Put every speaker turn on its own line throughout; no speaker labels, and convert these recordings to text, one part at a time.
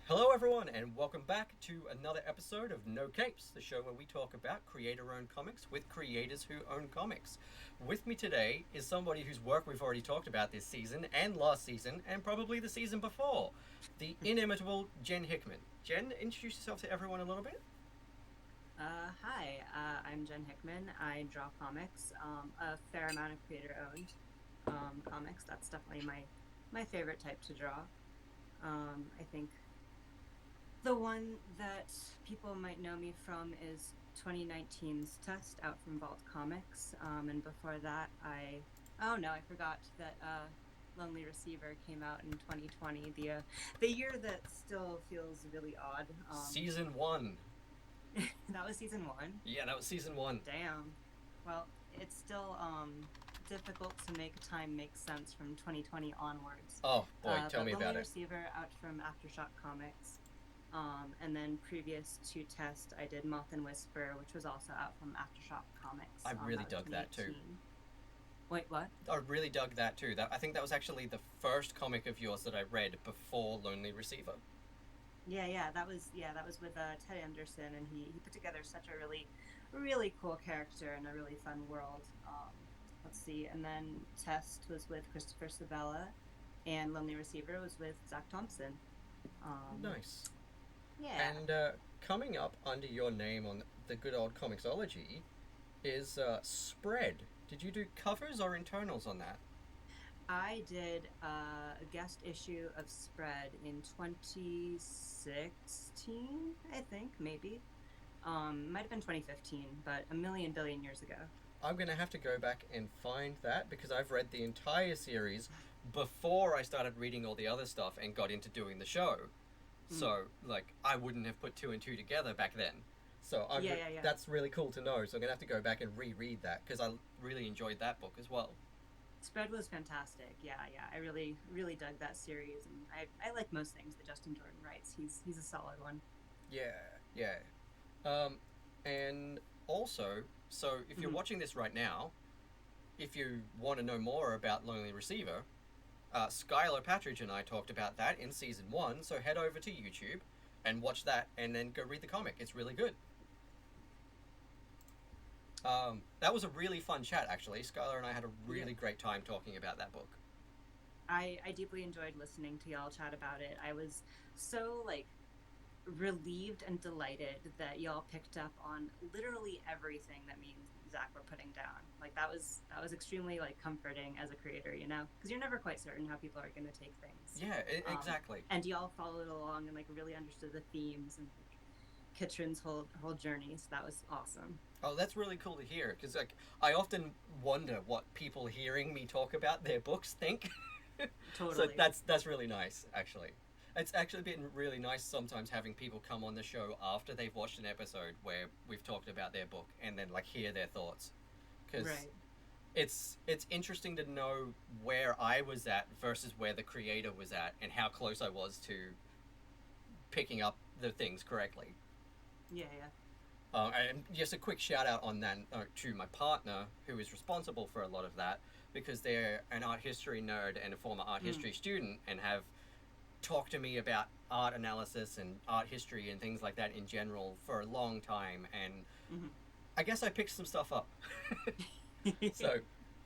Hello, everyone, and welcome back to another episode of No Capes, the show where we talk about creator-owned comics with creators who own comics. With me today is somebody whose work we've already talked about this season and last season, and probably the season before, the inimitable Jen Hickman. Jen, introduce yourself to everyone a little bit.
Hi, I'm Jen Hickman. I draw comics, a fair amount of creator-owned comics. That's definitely my favorite type to draw. I think the one that people might know me from is 2019's Test out from Vault Comics. And before that, I forgot that Lonely Receiver came out in 2020, the year that still feels really odd.
Season 1.
That was season 1.
Yeah, that was season 1.
Damn. Well, it's still difficult to make time make sense from 2020 onwards.
Oh, boy, tell me about
Lonely
it.
Receiver out from Aftershock Comics. And then previous to Test, I did Moth Whisper, which was also out from Aftershock Comics.
I really dug that too.
Wait, what?
I really dug that too. I think that was actually the first comic of yours that I read before Lonely Receiver.
Yeah, that was with Ted Anderson, and he put together such a really cool character and a really fun world. Let's see, and then Test was with Christopher Sabella, and Lonely Receiver was with Zach Thompson.
Nice.
Yeah.
And coming up under your name on the good old Comixology is Spread. Did you do covers or internals on that?
I did a guest issue of Spread in 2016, I think, maybe. Might have been 2015, but a million billion years ago.
I'm going to have to go back and find that because I've read the entire series before I started reading all the other stuff and got into doing the show. So, I wouldn't have put two and two together back then. So, that's really cool to know. So, I'm going to have to go back and reread that because I really enjoyed that book as well.
Spread was fantastic. Yeah. I really dug that series, and I like most things that Justin Jordan writes. He's a solid one.
Yeah. And also, so if you're watching this right now, if you want to know more about Lonely Receiver, Skylar Patridge and I talked about that in season 1, so head over to YouTube and watch that and then go read the comic. It's really good. That was a really fun chat, actually. Skylar and I had a really great time talking about that book.
I deeply enjoyed listening to y'all chat about it. I was so, relieved and delighted that y'all picked up on literally everything that me and Zach were putting down. That was extremely comforting as a creator, because you're never quite certain how people are going to take things.
Yeah, exactly.
And y'all followed along and really understood the themes and Kitren's whole journey. So that was awesome.
Oh, that's really cool to hear because I often wonder what people hearing me talk about their books think.
Totally.
So that's really nice, actually. It's actually been really nice sometimes having people come on the show after they've watched an episode where we've talked about their book and then hear their thoughts. Because it's interesting to know where I was at versus where the creator was at and how close I was to picking up the things correctly.
Yeah.
And just a quick shout out on that to my partner who is responsible for a lot of that because they're an art history nerd and a former art history student and have talked to me about art analysis and art history and things like that in general for a long time, and I guess I picked some stuff up. So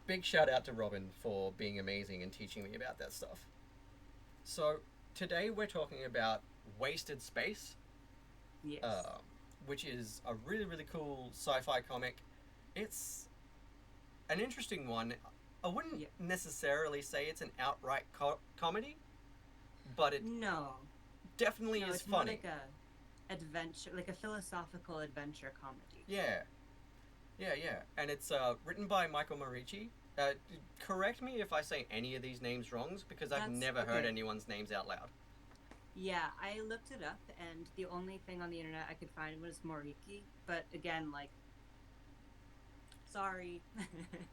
big shout out to Robin for being amazing and teaching me about that stuff. So today we're talking about Wasted Space, which is a really, really cool sci-fi comic. It's an interesting one. I wouldn't necessarily say it's an outright comedy, but it definitely is funny.
It's more like a adventure, like a philosophical adventure comedy.
Yeah. And it's written by Michael Moreci. Correct me if I say any of these names wrong, because I've never heard anyone's names out loud.
Yeah, I looked it up, and the only thing on the internet I could find was Moriki. But again, sorry.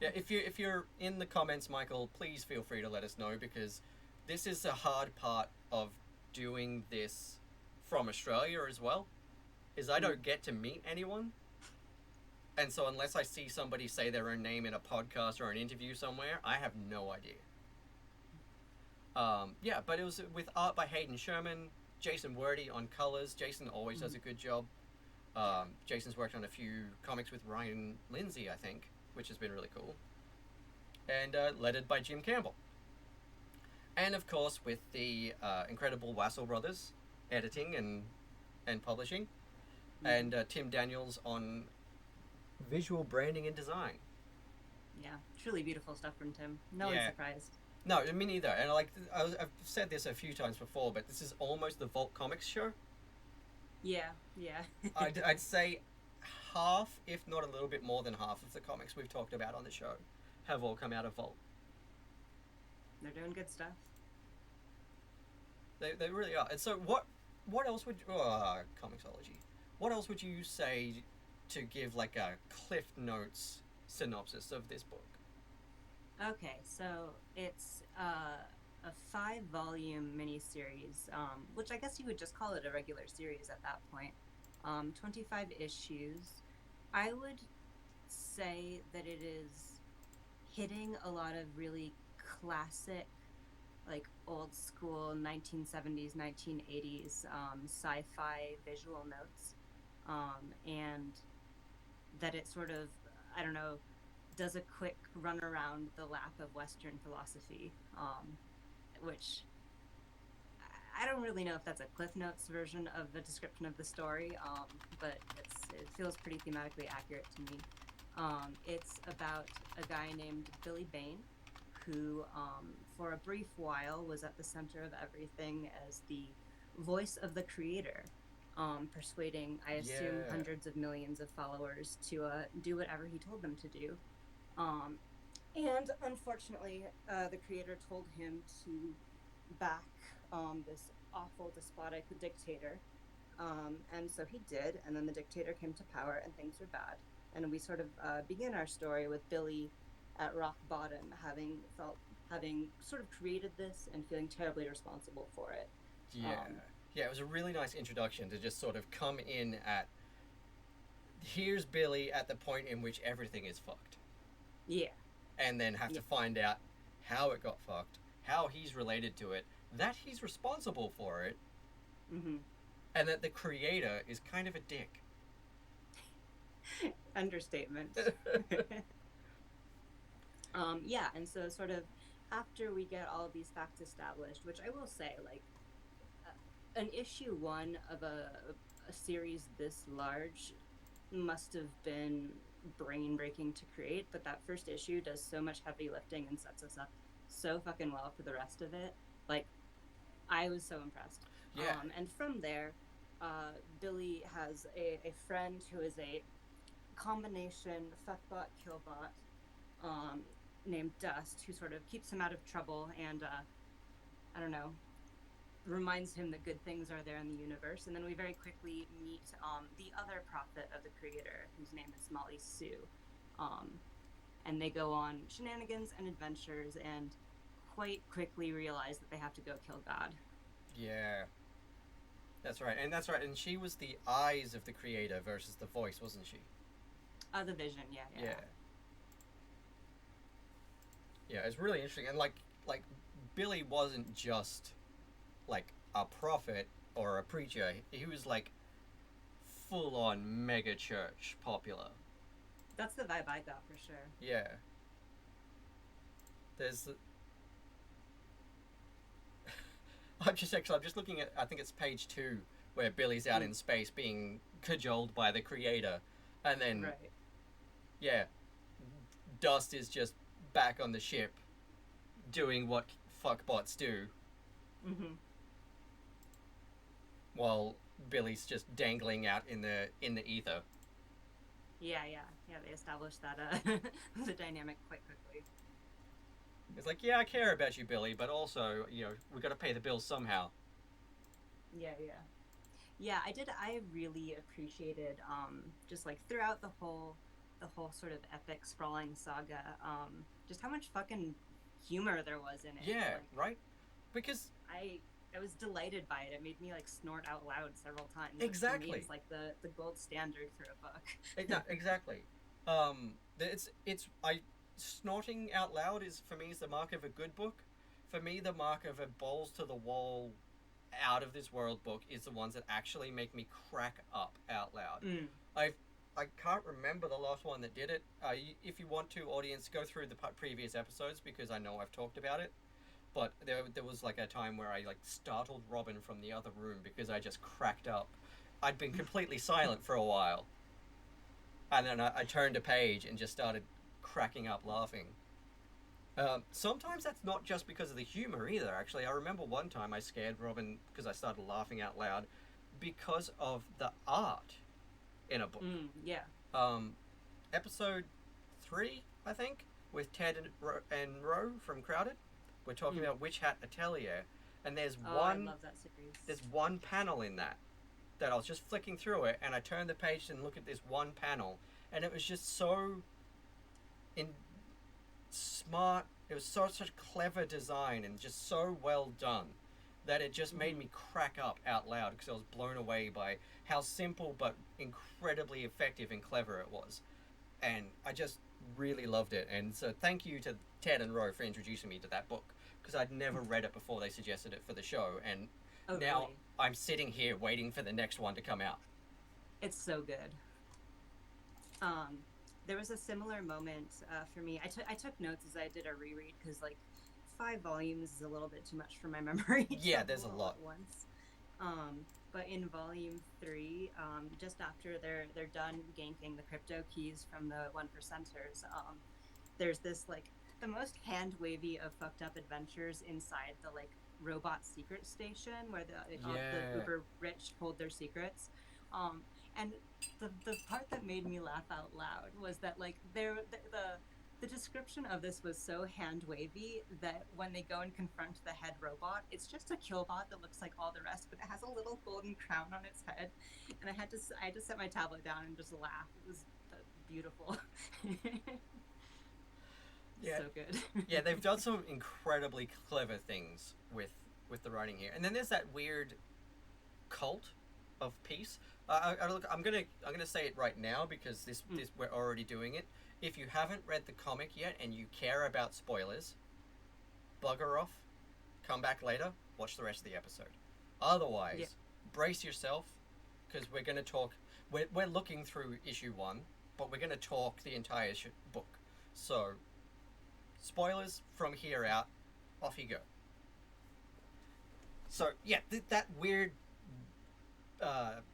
Yeah, if you're in the comments, Michael, please feel free to let us know, because this is a hard part of doing this from Australia as well, is I don't get to meet anyone. And so unless I see somebody say their own name in a podcast or an interview somewhere, I have no idea. But it was with art by Hayden Sherman, Jason Wordie on colors. Jason always does a good job. Jason's worked on a few comics with Ryan Lindsay, I think, which has been really cool. And lettered by Jim Campbell. And of course, with the incredible Wassel brothers editing and publishing, and Tim Daniels on visual branding and design.
Yeah, truly beautiful stuff from Tim. No one's surprised.
No, me neither. And I've said this a few times before, but this is almost the Vault Comics show.
Yeah.
I'd say half, if not a little bit more than half, of the comics we've talked about on the show have all come out of Vault.
They're doing good stuff.
They really are. And so what else would Comixology? What else would you say to give like a Cliff Notes synopsis of this book?
Okay, so it's a 5-volume miniseries, which I guess you would just call it a regular series at that point. 25 issues. I would say that it is hitting a lot of really classic, like old school 1970s, 1980s sci-fi visual notes, and that it sort of, I don't know, does a quick run around the lap of Western philosophy, which I don't really know if that's a Cliff Notes version of the description of the story, but it feels pretty thematically accurate to me. It's about a guy named Billy Bain, who for a brief while was at the center of everything as the voice of the creator, persuading, I assume, hundreds of millions of followers to do whatever he told them to do. And unfortunately, the creator told him to back this awful despotic dictator. And so he did, and then the dictator came to power and things were bad. And we sort of begin our story with Billy at rock bottom, having sort of created this and feeling terribly responsible for it.
It was a really nice introduction to just sort of come in at, here's Billy at the point in which everything is fucked.
Yeah.
And then have to find out how it got fucked, how he's related to it, that he's responsible for it, and that the creator is kind of a dick.
Understatement. And so sort of after we get all of these facts established, which I will say, like, an issue 1 of a series this large must have been brain-breaking to create, but that first issue does so much heavy lifting and sets us up so fucking well for the rest of it. Like, I was so impressed.
Yeah.
And from there, Billy has a friend who is a combination fuckbot, killbot, named Dust, who sort of keeps him out of trouble and, I don't know, reminds him that good things are there in the universe. And then we very quickly meet the other prophet of the creator, whose name is Molly Sue. And they go on shenanigans and adventures and quite quickly realize that they have to go kill God.
Yeah. That's right. And she was the eyes of the creator versus the voice, wasn't she?
The vision, yeah.
Yeah, it's really interesting. And like Billy wasn't just like a prophet or a preacher. He was like full on mega church popular.
That's the vibe I got for sure.
Yeah. There's I'm just looking at, I think it's page 2, where Billy's out in space being cajoled by the creator, and then Dust is just back on the ship doing what fuckbots do, while Billy's just dangling out in the ether.
Yeah, they established that the dynamic quite quickly.
It's like, yeah, I care about you, Billy, but also, you know, we got to pay the bills somehow.
Yeah, I really appreciated just like throughout the whole sort of epic sprawling saga, just how much fucking humor there was in it.
Yeah,
like,
right? Because
I was delighted by it. It made me like snort out loud several times.
Exactly.
For me, it's like the gold standard for a book.
No, exactly. Snorting out loud is, for me, is the mark of a good book. For me, the mark of a balls to the wall, out of this world book is the ones that actually make me crack up out loud.
Mm.
I can't remember the last one that did it. If you want to, audience, go through the previous episodes because I know I've talked about it. But there was like a time where I like startled Robin from the other room because I just cracked up. I'd been completely silent for a while, and then I turned a page and just started cracking up laughing. Sometimes that's not just because of the humor either. Actually, I remember one time I scared Robin because I started laughing out loud because of the art in a book.
Yeah.
Episode 3, I think, with Ted and Ro from Crowded. We're talking about Witch Hat Atelier, and there's
I love that series.
There's one panel in that I was just flicking through it, and I turned the page and looked at this one panel, and it was just so smart. It was such clever design and just so well done that it just made me crack up out loud because I was blown away by how simple but incredibly effective and clever it was. And I just really loved it. And so thank you to Ted and Ro for introducing me to that book because I'd never read it before they suggested it for the show. And now
really?
I'm sitting here waiting for the next one to come out.
It's so good. There was a similar moment for me. I took notes as I did a reread because like 5 volumes is a little bit too much for my memory.
Yeah, there's a lot
at once. But in volume 3, just after they're done ganking the crypto keys from the 1%ers, there's this like the most hand wavy of fucked up adventures inside the like robot secret station where the uber rich hold their secrets. And the part that made me laugh out loud was that like the description of this was so hand wavy that when they go and confront the head robot, it's just a killbot that looks like all the rest, but it has a little golden crown on its head. And I had to set my tablet down and just laugh. It was beautiful.
Yeah.
So good.
Yeah, they've done some incredibly clever things with the writing here. And then there's that weird cult of peace. I'm gonna say it right now because this we're already doing it. If you haven't read the comic yet and you care about spoilers, bugger off, come back later, watch the rest of the episode. Otherwise, brace yourself because we're gonna talk. We're looking through issue 1, but we're gonna talk the entire book. So, spoilers from here out. Off you go. So yeah, that weird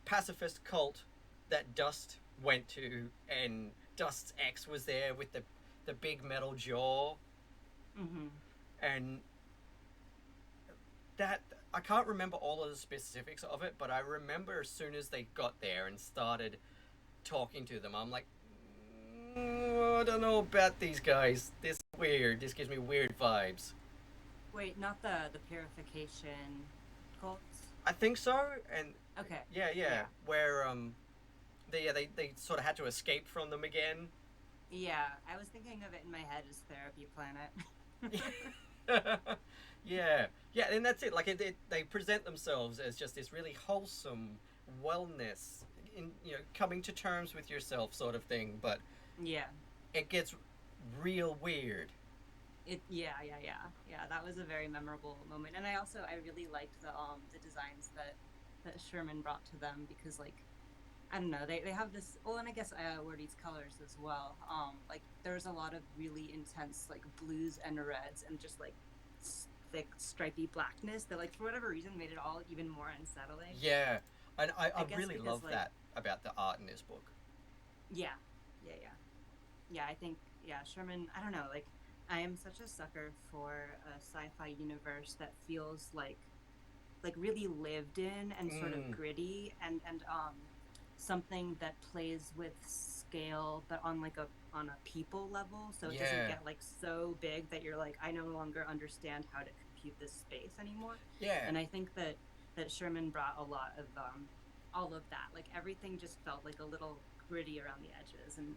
pacifist cult that Dust went to, and Dust's ex was there with the big metal jaw, and that I can't remember all of the specifics of it, but I remember as soon as they got there and started talking to them, I'm like, I don't know about these guys. This is weird. This gives me weird vibes.
Wait, not the purification cults?
I think so, and
okay.
Yeah. Where they sort of had to escape from them again.
Yeah, I was thinking of it in my head as Therapy Planet.
yeah, and that's it. Like they present themselves as just this really wholesome wellness, in coming to terms with yourself sort of thing. But
yeah,
it gets real weird.
Yeah. That was a very memorable moment, and I really liked the designs that Sherman brought to them because like I don't know, they have this. Well, and I guess Wordie's colors as well. Like there's a lot of really intense like blues and reds and just like thick stripy blackness that like for whatever reason made it all even more unsettling.
Yeah, and I really love
like,
that about the art in this book.
Yeah. I think Sherman. I don't know, like I am such a sucker for a sci-fi universe that feels like really lived in and sort of gritty and something that plays with scale but on a people level, so it doesn't get like so big that you're like I no longer understand how to compute this space anymore. And I think that Sherman brought a lot of all of that, like everything just felt like a little gritty around the edges, and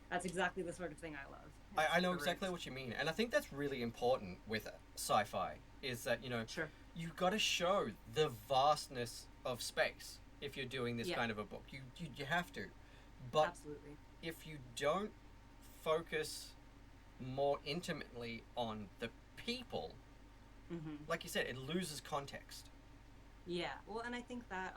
that's exactly the sort of thing I love.
I know exactly what you mean, and I think that's really important with sci-fi is that you've got to show the vastness of space if you're doing this kind of a book. You have to, but
absolutely,
if you don't focus more intimately on the people, like you said, it loses context.
Yeah, well, and I think that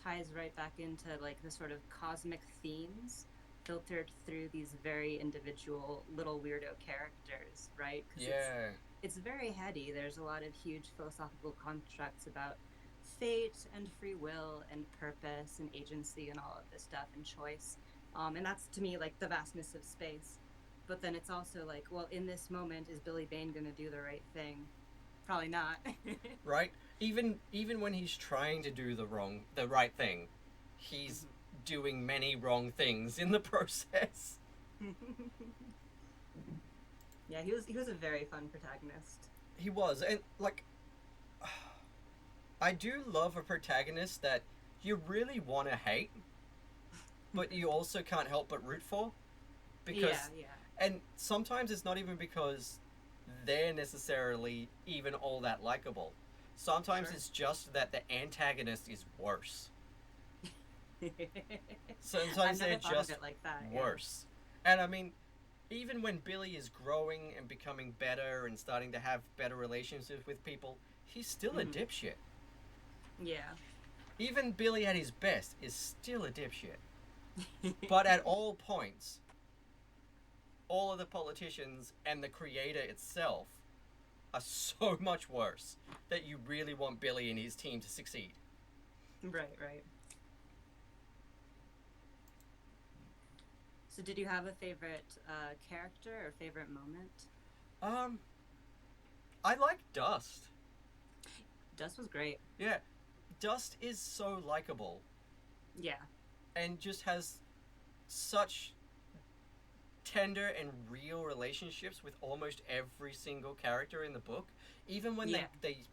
ties right back into like the sort of cosmic themes filtered through these very individual little weirdo characters, right? Because
Yeah.
it's very heady. There's a lot of huge philosophical constructs about fate and free will and purpose and agency and all of this stuff and choice. And that's to me like the vastness of space. But then it's also like, well, in this moment, is Billy Bane going to do the right thing? Probably not.
Right? Even when he's trying to do the right thing, he's doing many wrong things in the process.
Yeah, he was a very fun protagonist.
He was, and like, I do love a protagonist that you really want to hate, but you also can't help but root for, because,
Yeah, yeah,
and sometimes it's not even because they're necessarily even all that likable. Sometimes
sure.
it's just that the antagonist is worse. Sometimes
I've
they're
never thought of
just
it like that. Yeah.
worse. And I mean, even when Billy is growing and becoming better and starting to have better relationships with people, he's still a
Hmm.
dipshit.
Yeah.
Even Billy at his best is still a dipshit. But at all points, all of the politicians and the creator itself are so much worse that you really want Billy and his team to succeed.
Right, right. So, did you have a favorite character or favorite moment?
Um, I like Dust.
Dust was great.
Yeah, Dust is so likable
Yeah.
and just has such tender and real relationships with almost every single character in the book. Even when
Yeah.
they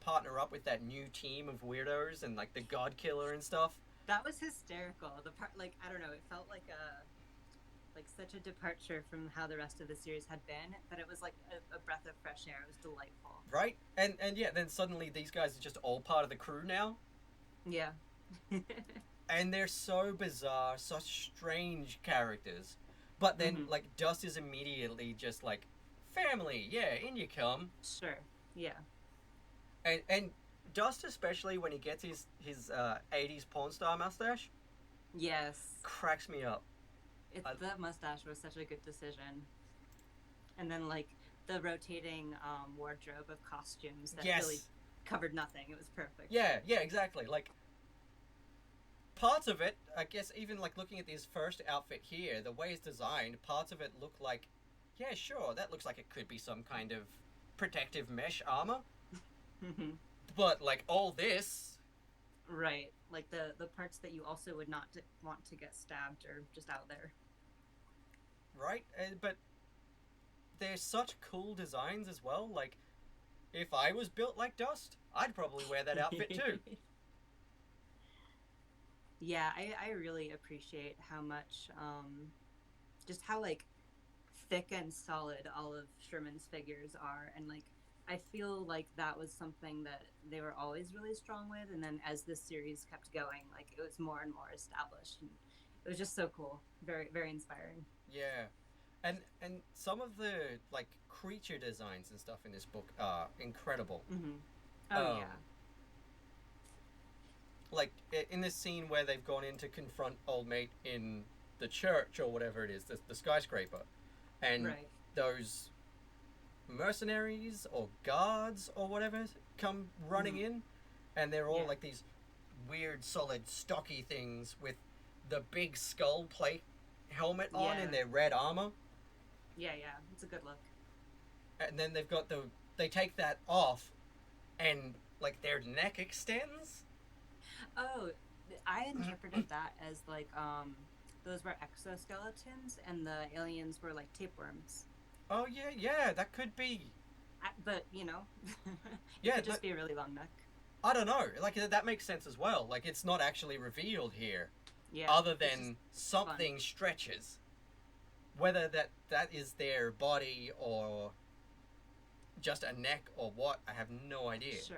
partner up with that new team of weirdos and like the God Killer and stuff.
That was hysterical. The part, like, I don't know, it felt like such a departure from how the rest of the series had been that it was like a breath of fresh air. It was delightful.
Right? And yeah, then suddenly these guys are just all part of the crew now.
Yeah.
And they're so bizarre, such strange characters. But then,
Hmm.
like, Dust is immediately just like, family, yeah, in you come.
Sure. Yeah.
And Dust, especially when he gets his 80s porn star mustache,
Yes.
cracks me up.
That mustache was such a good decision. And then like the rotating wardrobe of costumes that really
Yes.
covered nothing. It was perfect.
Yeah, yeah, exactly. Like, parts of it, I guess, even like looking at his first outfit here, the way it's designed, parts of it look like, yeah, sure, that looks like it could be some kind of protective mesh armor.
Hmm.
But like all this,
Right. Like the parts that you also would not want to get stabbed or just out there.
right? But there's such cool designs as well. Like, if I was built like Dust, I'd probably wear that outfit too.
Yeah, I really appreciate how much just how like thick and solid all of Sherman's figures are, and like I feel like that was something that they were always really strong with, and then as this series kept going, like it was more and more established, and it was just so cool, very very inspiring.
Yeah. And some of the like creature designs and stuff in this book are incredible.
Hmm. Oh
Um,
yeah.
like in this scene where they've gone in to confront old mate in the church or whatever it is, the skyscraper, and
Right.
those mercenaries or guards or whatever come running
Hmm.
in, and they're all
Yeah.
like these weird solid stocky things with the big skull plate helmet on in
Yeah.
their red armor,
Yeah, yeah, it's a good look.
and then they take that off, and like their neck extends.
Oh, I interpreted that as like those were exoskeletons and the aliens were like tapeworms.
Oh yeah, yeah, that could be.
But you know, it
Yeah,
could just be a really long neck.
I don't know. Like that makes sense as well. Like it's not actually revealed here,
Yeah,
other
it's just
than
fun.
something stretches. Whether that is their body or just a neck or what, I have no idea.
Sure.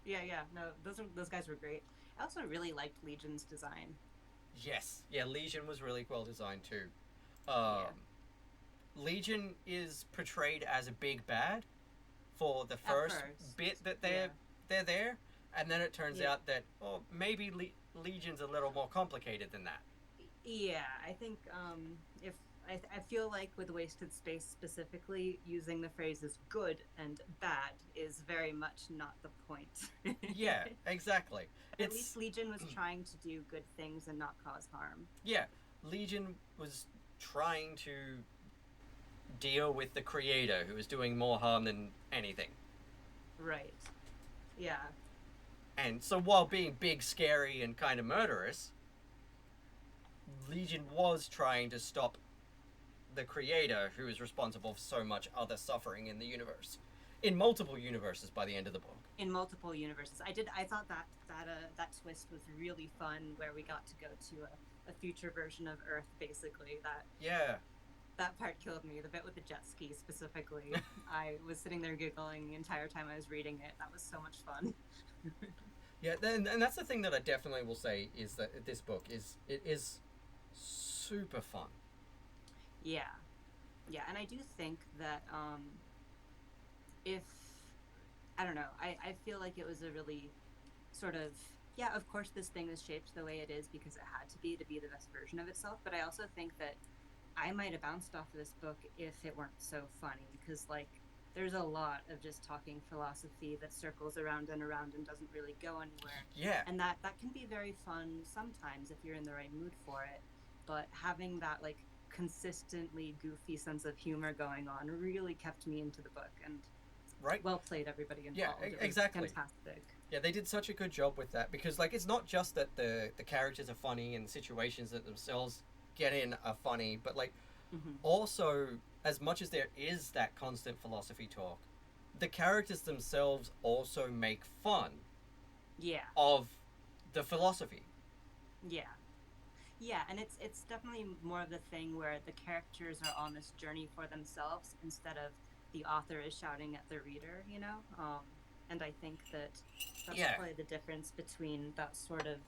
Yeah, yeah. No, those guys were great. I also really liked Legion's design.
Yes, yeah, Legion was really well designed too.
Yeah.
Um, Legion is portrayed as a big bad for the
At
first
first.
bit that
Yeah.
they're there, And then it turns
Yeah.
out that, oh, maybe Legion's a little more complicated than that.
Yeah, I think if I feel like with Wasted Space specifically, using the phrases good and bad is very much not the point.
Yeah, exactly.
At least
It's
Legion was trying to do good things and not cause harm.
yeah, Legion was trying to deal with the creator who was doing more harm than anything.
Right. Yeah.
And so while being big, scary, and kind of murderous, Legion was trying to stop the creator who is responsible for so much other suffering in the universe. In multiple universes by the end of the book.
In multiple universes. I thought that twist was really fun, where we got to go to a future version of Earth, basically. That part killed me. The bit with the jet ski specifically. I was sitting there giggling the entire time I was reading it. That was so much fun.
Yeah, and that's the thing that I definitely will say is that this book is super fun.
Yeah. Yeah, and I do think that if I don't know, I feel like it was a really sort of, yeah, of course this thing is shaped the way it is because it had to be the best version of itself, but I also think that I might have bounced off of this book if it weren't so funny, because like there's a lot of just talking philosophy that circles around and around and doesn't really go anywhere.
Yeah.
And that can be very fun sometimes if you're in the right mood for it, but having that like consistently goofy sense of humor going on really kept me into the book. And
right.
Well played, everybody involved.
Yeah, exactly.
Fantastic.
Yeah, they did such a good job with that, because like it's not just that the characters are funny and the situations that themselves get in are funny, but like also, as much as there is that constant philosophy talk, the characters themselves also make fun of the philosophy.
Yeah, and it's definitely more of the thing where the characters are on this journey for themselves instead of the author is shouting at the reader, you know? And I think that's probably the difference between that sort of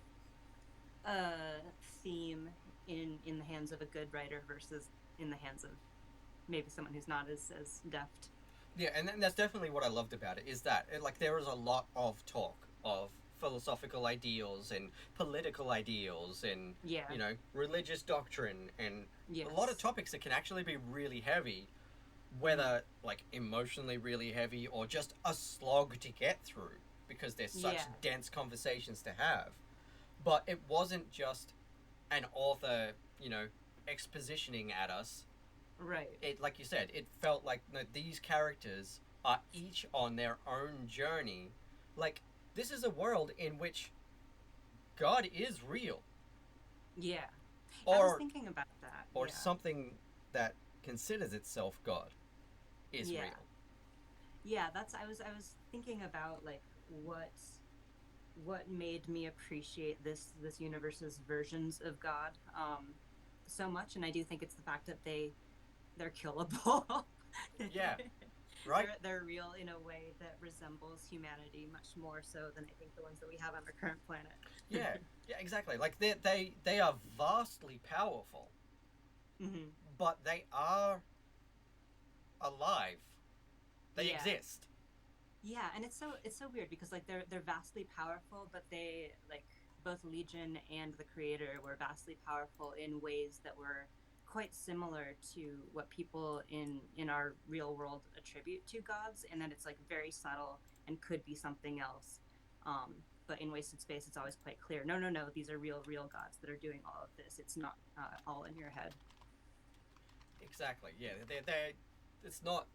theme in the hands of a good writer versus in the hands of maybe someone who's not as deft.
Yeah, and that's definitely what I loved about it, is that like there is a lot of talk of philosophical ideals and political ideals and you know, religious doctrine and a lot of topics that can actually be really heavy, whether like emotionally really heavy or just a slog to get through because there's such dense conversations to have. But it wasn't just an author, you know, expositioning at us.
Right.
It, like you said, it felt like these characters are each on their own journey. Like, this is a world in which God is real.
Yeah. I was thinking about that.
Or something that considers itself God is real.
Yeah, I was thinking about like what made me appreciate this universe's versions of God so much, and I do think it's the fact that they're killable.
Yeah. Right.
They're real in a way that resembles humanity much more so than I think the ones that we have on our current planet.
Yeah, exactly. Like they are vastly powerful, but they are alive. They exist.
Yeah, and it's so weird because like they're vastly powerful, but they like both Legion and the creator were vastly powerful in ways that were quite similar to what people in our real world attribute to gods, and that it's like very subtle and could be something else. But in Wasted Space, it's always quite clear. No, these are real gods that are doing all of this. It's not all in your head.
Exactly. Yeah, they it's not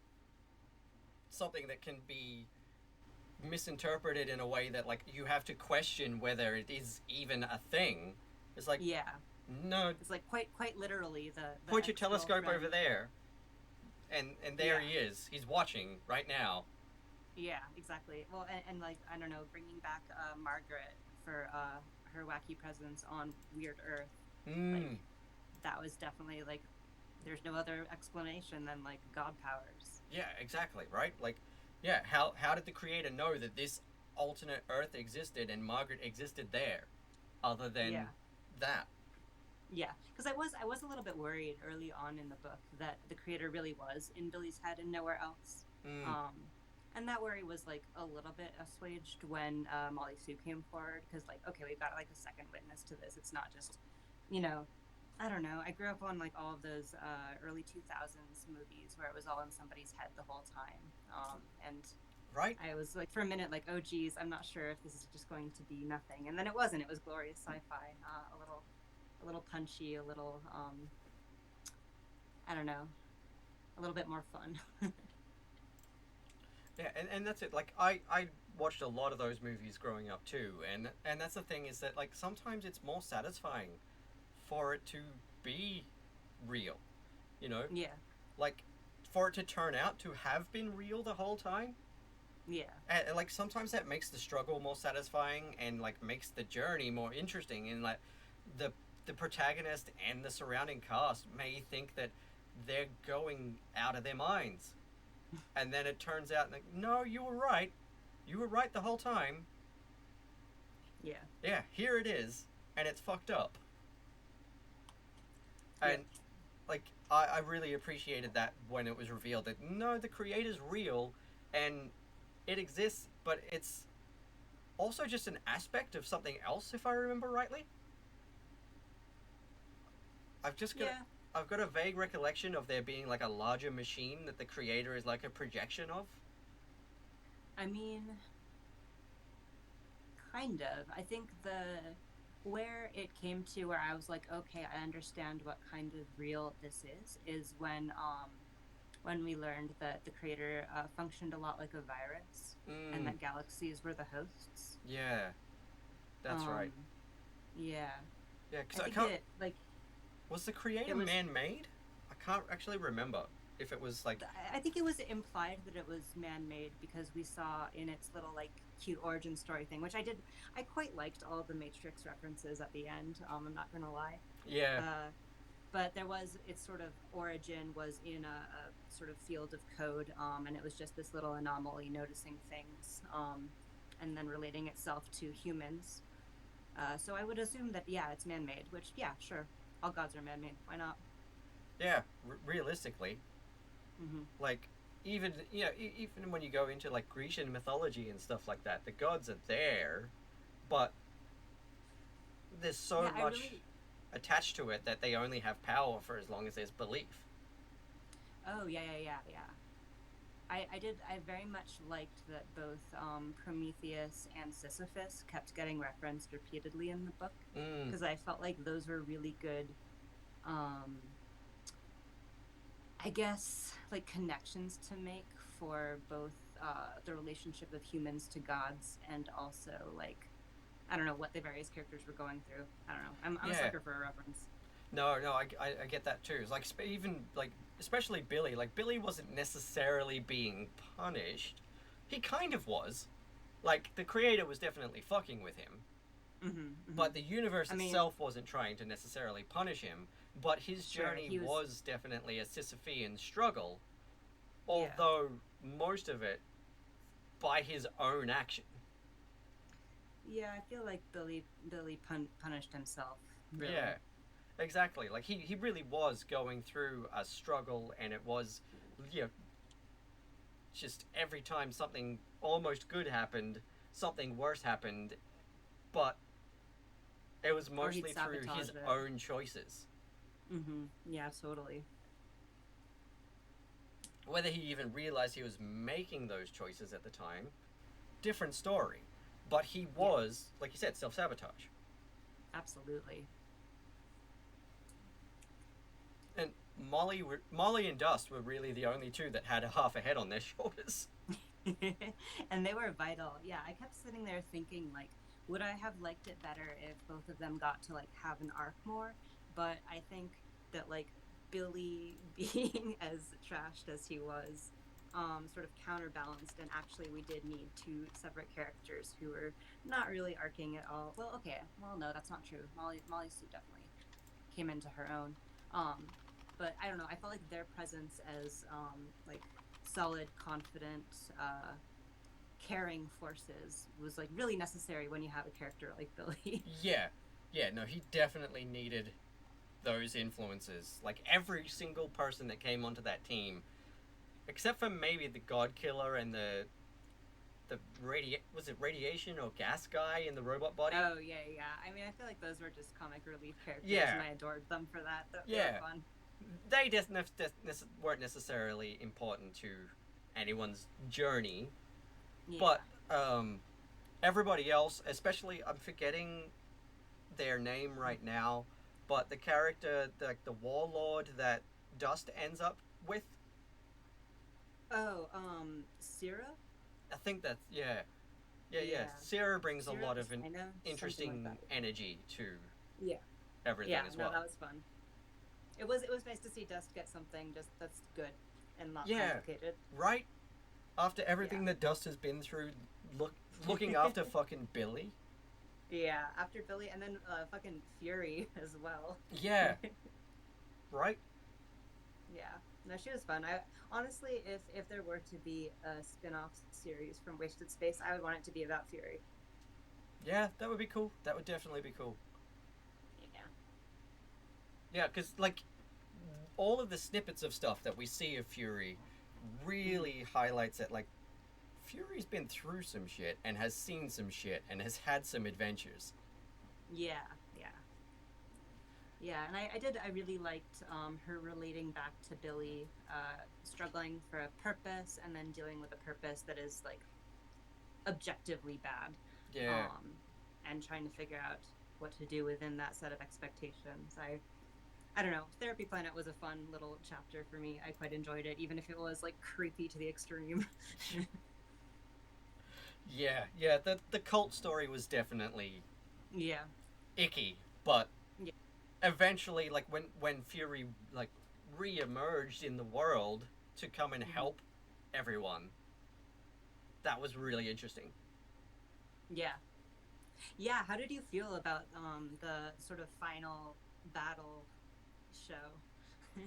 something that can be misinterpreted in a way that like you have to question whether it is even a thing. It's like no,
it's like quite literally the
point your telescope over there, and there he is. He's watching right now.
Yeah, exactly. Well, and like I don't know, bringing back Margaret for her wacky presence on Weird Earth, like that was definitely like there's no other explanation than like God powers.
Yeah, exactly. Right. Like, yeah. How did the creator know that this alternate Earth existed and Margaret existed there, other than that?
Yeah, because I was a little bit worried early on in the book that the creator really was in Billy's head and nowhere else. And that worry was like a little bit assuaged when Molly Sue came forward, because like, okay, we've got like a second witness to this. It's not just, you know, I don't know. I grew up on like all of those early 2000s movies where it was all in somebody's head the whole time, and
Right?
I was like for a minute like, oh geez, I'm not sure if this is just going to be nothing, and then it wasn't. It was glorious sci-fi, a little punchy, a little I don't know, a little bit more fun.
Yeah, and that's it. Like I watched a lot of those movies growing up too, and that's the thing is that like sometimes it's more satisfying for it to be real, you know,
Yeah,
like for it to turn out to have been real the whole time.
yeah,
And like sometimes that makes the struggle more satisfying and like makes the journey more interesting. And like the the protagonist and the surrounding cast may think that they're going out of their minds, and then it turns out like no, you were right the whole time.
yeah,
Yeah, here it is, and it's fucked up.
yeah,
And like I really appreciated that when it was revealed that no, the creator's real, and it exists, but it's also just an aspect of something else, if I remember rightly. I've just got
yeah.
I've got a vague recollection of there being like a larger machine that the creator is like a projection of.
I mean, kind of. I think the where it came to where I was like, okay, I understand what kind of real this is when we learned that the creator functioned a lot like a virus, and
Mm,
that galaxies were the hosts.
yeah, that's right.
Um, yeah,
Yeah,
I
because I
think
can't.
it like
Was the
it
creator
was.
man-made? I can't actually remember if it was like.
I think it was implied that it was man-made because we saw in its little like cute origin story thing, which I did. I quite liked all of the Matrix references at the end. I'm not gonna lie.
Yeah,
Uh, but there was its sort of origin was in a sort of field of code, and it was just this little anomaly noticing things, and then relating itself to humans. So I would assume that yeah, it's man-made. Which yeah, sure, all gods are man-made. Why not?
yeah. Realistically,
Mm-hmm.
like even even when you go into like Grecian mythology and stuff like that, the gods are there, but there's so
Yeah, I
much
really.
attached to it that they only have power for as long as there's belief.
Oh yeah, yeah, yeah, yeah. I did. I very much liked that both Prometheus and Sisyphus kept getting referenced repeatedly in the book,
Mm,
because I felt like those were really good. Um, I guess like connections to make for both the relationship of humans to gods, and also like I don't know what the various characters were going through. I don't know. I'm a
yeah.
sucker for a reference.
No, no, I get that too. It's like even like especially Billy. Like Billy wasn't necessarily being punished. He kind of was. Like the creator was definitely fucking with him,
Mm-hmm, mm-hmm.
but the universe
I mean,
itself wasn't trying to necessarily punish him. But his
sure,
journey
he was.
was definitely a Sisyphean struggle,
Yeah,
although most of it by his own action.
yeah. I feel like Billy punished himself. Really.
Yeah, exactly. Like he really was going through a struggle, and it was, you know, just every time something almost good happened, something worse happened, but it was
Or he'd
mostly through his
sabotage it.
own choices.
Mm-hmm. Yeah, totally.
Whether he even realized he was making those choices at the time, different story. But he
Yeah,
was, like you said, self sabotage.
absolutely.
And Molly and Dust were really the only two that had a half a head on their shoulders.
And they were vital. Yeah, I kept sitting there thinking like, would I have liked it better if both of them got to like have an arc more? But I think that like Billy being as trashed as he was, sort of counterbalanced, and actually we did need two separate characters who were not really arcing at all. Well, okay, well no, that's not true. Molly Sue definitely came into her own. Um, but I don't know. I felt like their presence as like solid, confident, caring forces was like really necessary when you have a character like Billy.
Yeah, yeah, no, he definitely needed those influences. Like every single person that came onto that team, except for maybe the God Killer and the the was it radiation or gas guy in the robot body?
Oh yeah, yeah. I mean, I feel like those were just comic relief characters,
Yeah.
and I adored them for that. They
Yeah.
were fun.
They weren't necessarily important to anyone's journey,
Yeah.
but everybody else, especially, I'm forgetting their name right now, but the character, the warlord that Dust ends up with.
Oh, Syrah?
I think that's yeah. Sarah brings
Syrah,
a lot of interesting
like
energy to
yeah.
everything as well.
Yeah, that was fun. It was nice to see Dust get something just that's good and not
Yeah.
complicated.
Right? After everything that Dust has been through, looking after fucking Billy.
Yeah, after Billy, and then fucking Fury as well.
Yeah. Right?
Yeah. No, she was fun. I honestly, if there were to be a spin-off series from Wasted Space, I would want it to be about Fury.
Yeah, that would be cool. That would definitely be cool.
Yeah.
Yeah, because, like, all of the snippets of stuff that we see of Fury really highlights it. Like, Fury's been through some shit and has seen some shit and has had some adventures.
Yeah. Yeah, and I really liked her relating back to Billy, struggling for a purpose and then dealing with a purpose that is, like, objectively bad.
Yeah.
And trying to figure out what to do within that set of expectations. I don't know. Therapy Planet was a fun little chapter for me. I quite enjoyed it, even if it was, like, creepy to the extreme.
Yeah. The cult story was definitely icky, but eventually, like, when Fury, like, re-emerged in the world to come and help everyone, that was really interesting.
Yeah, how did you feel about the sort of final battle show?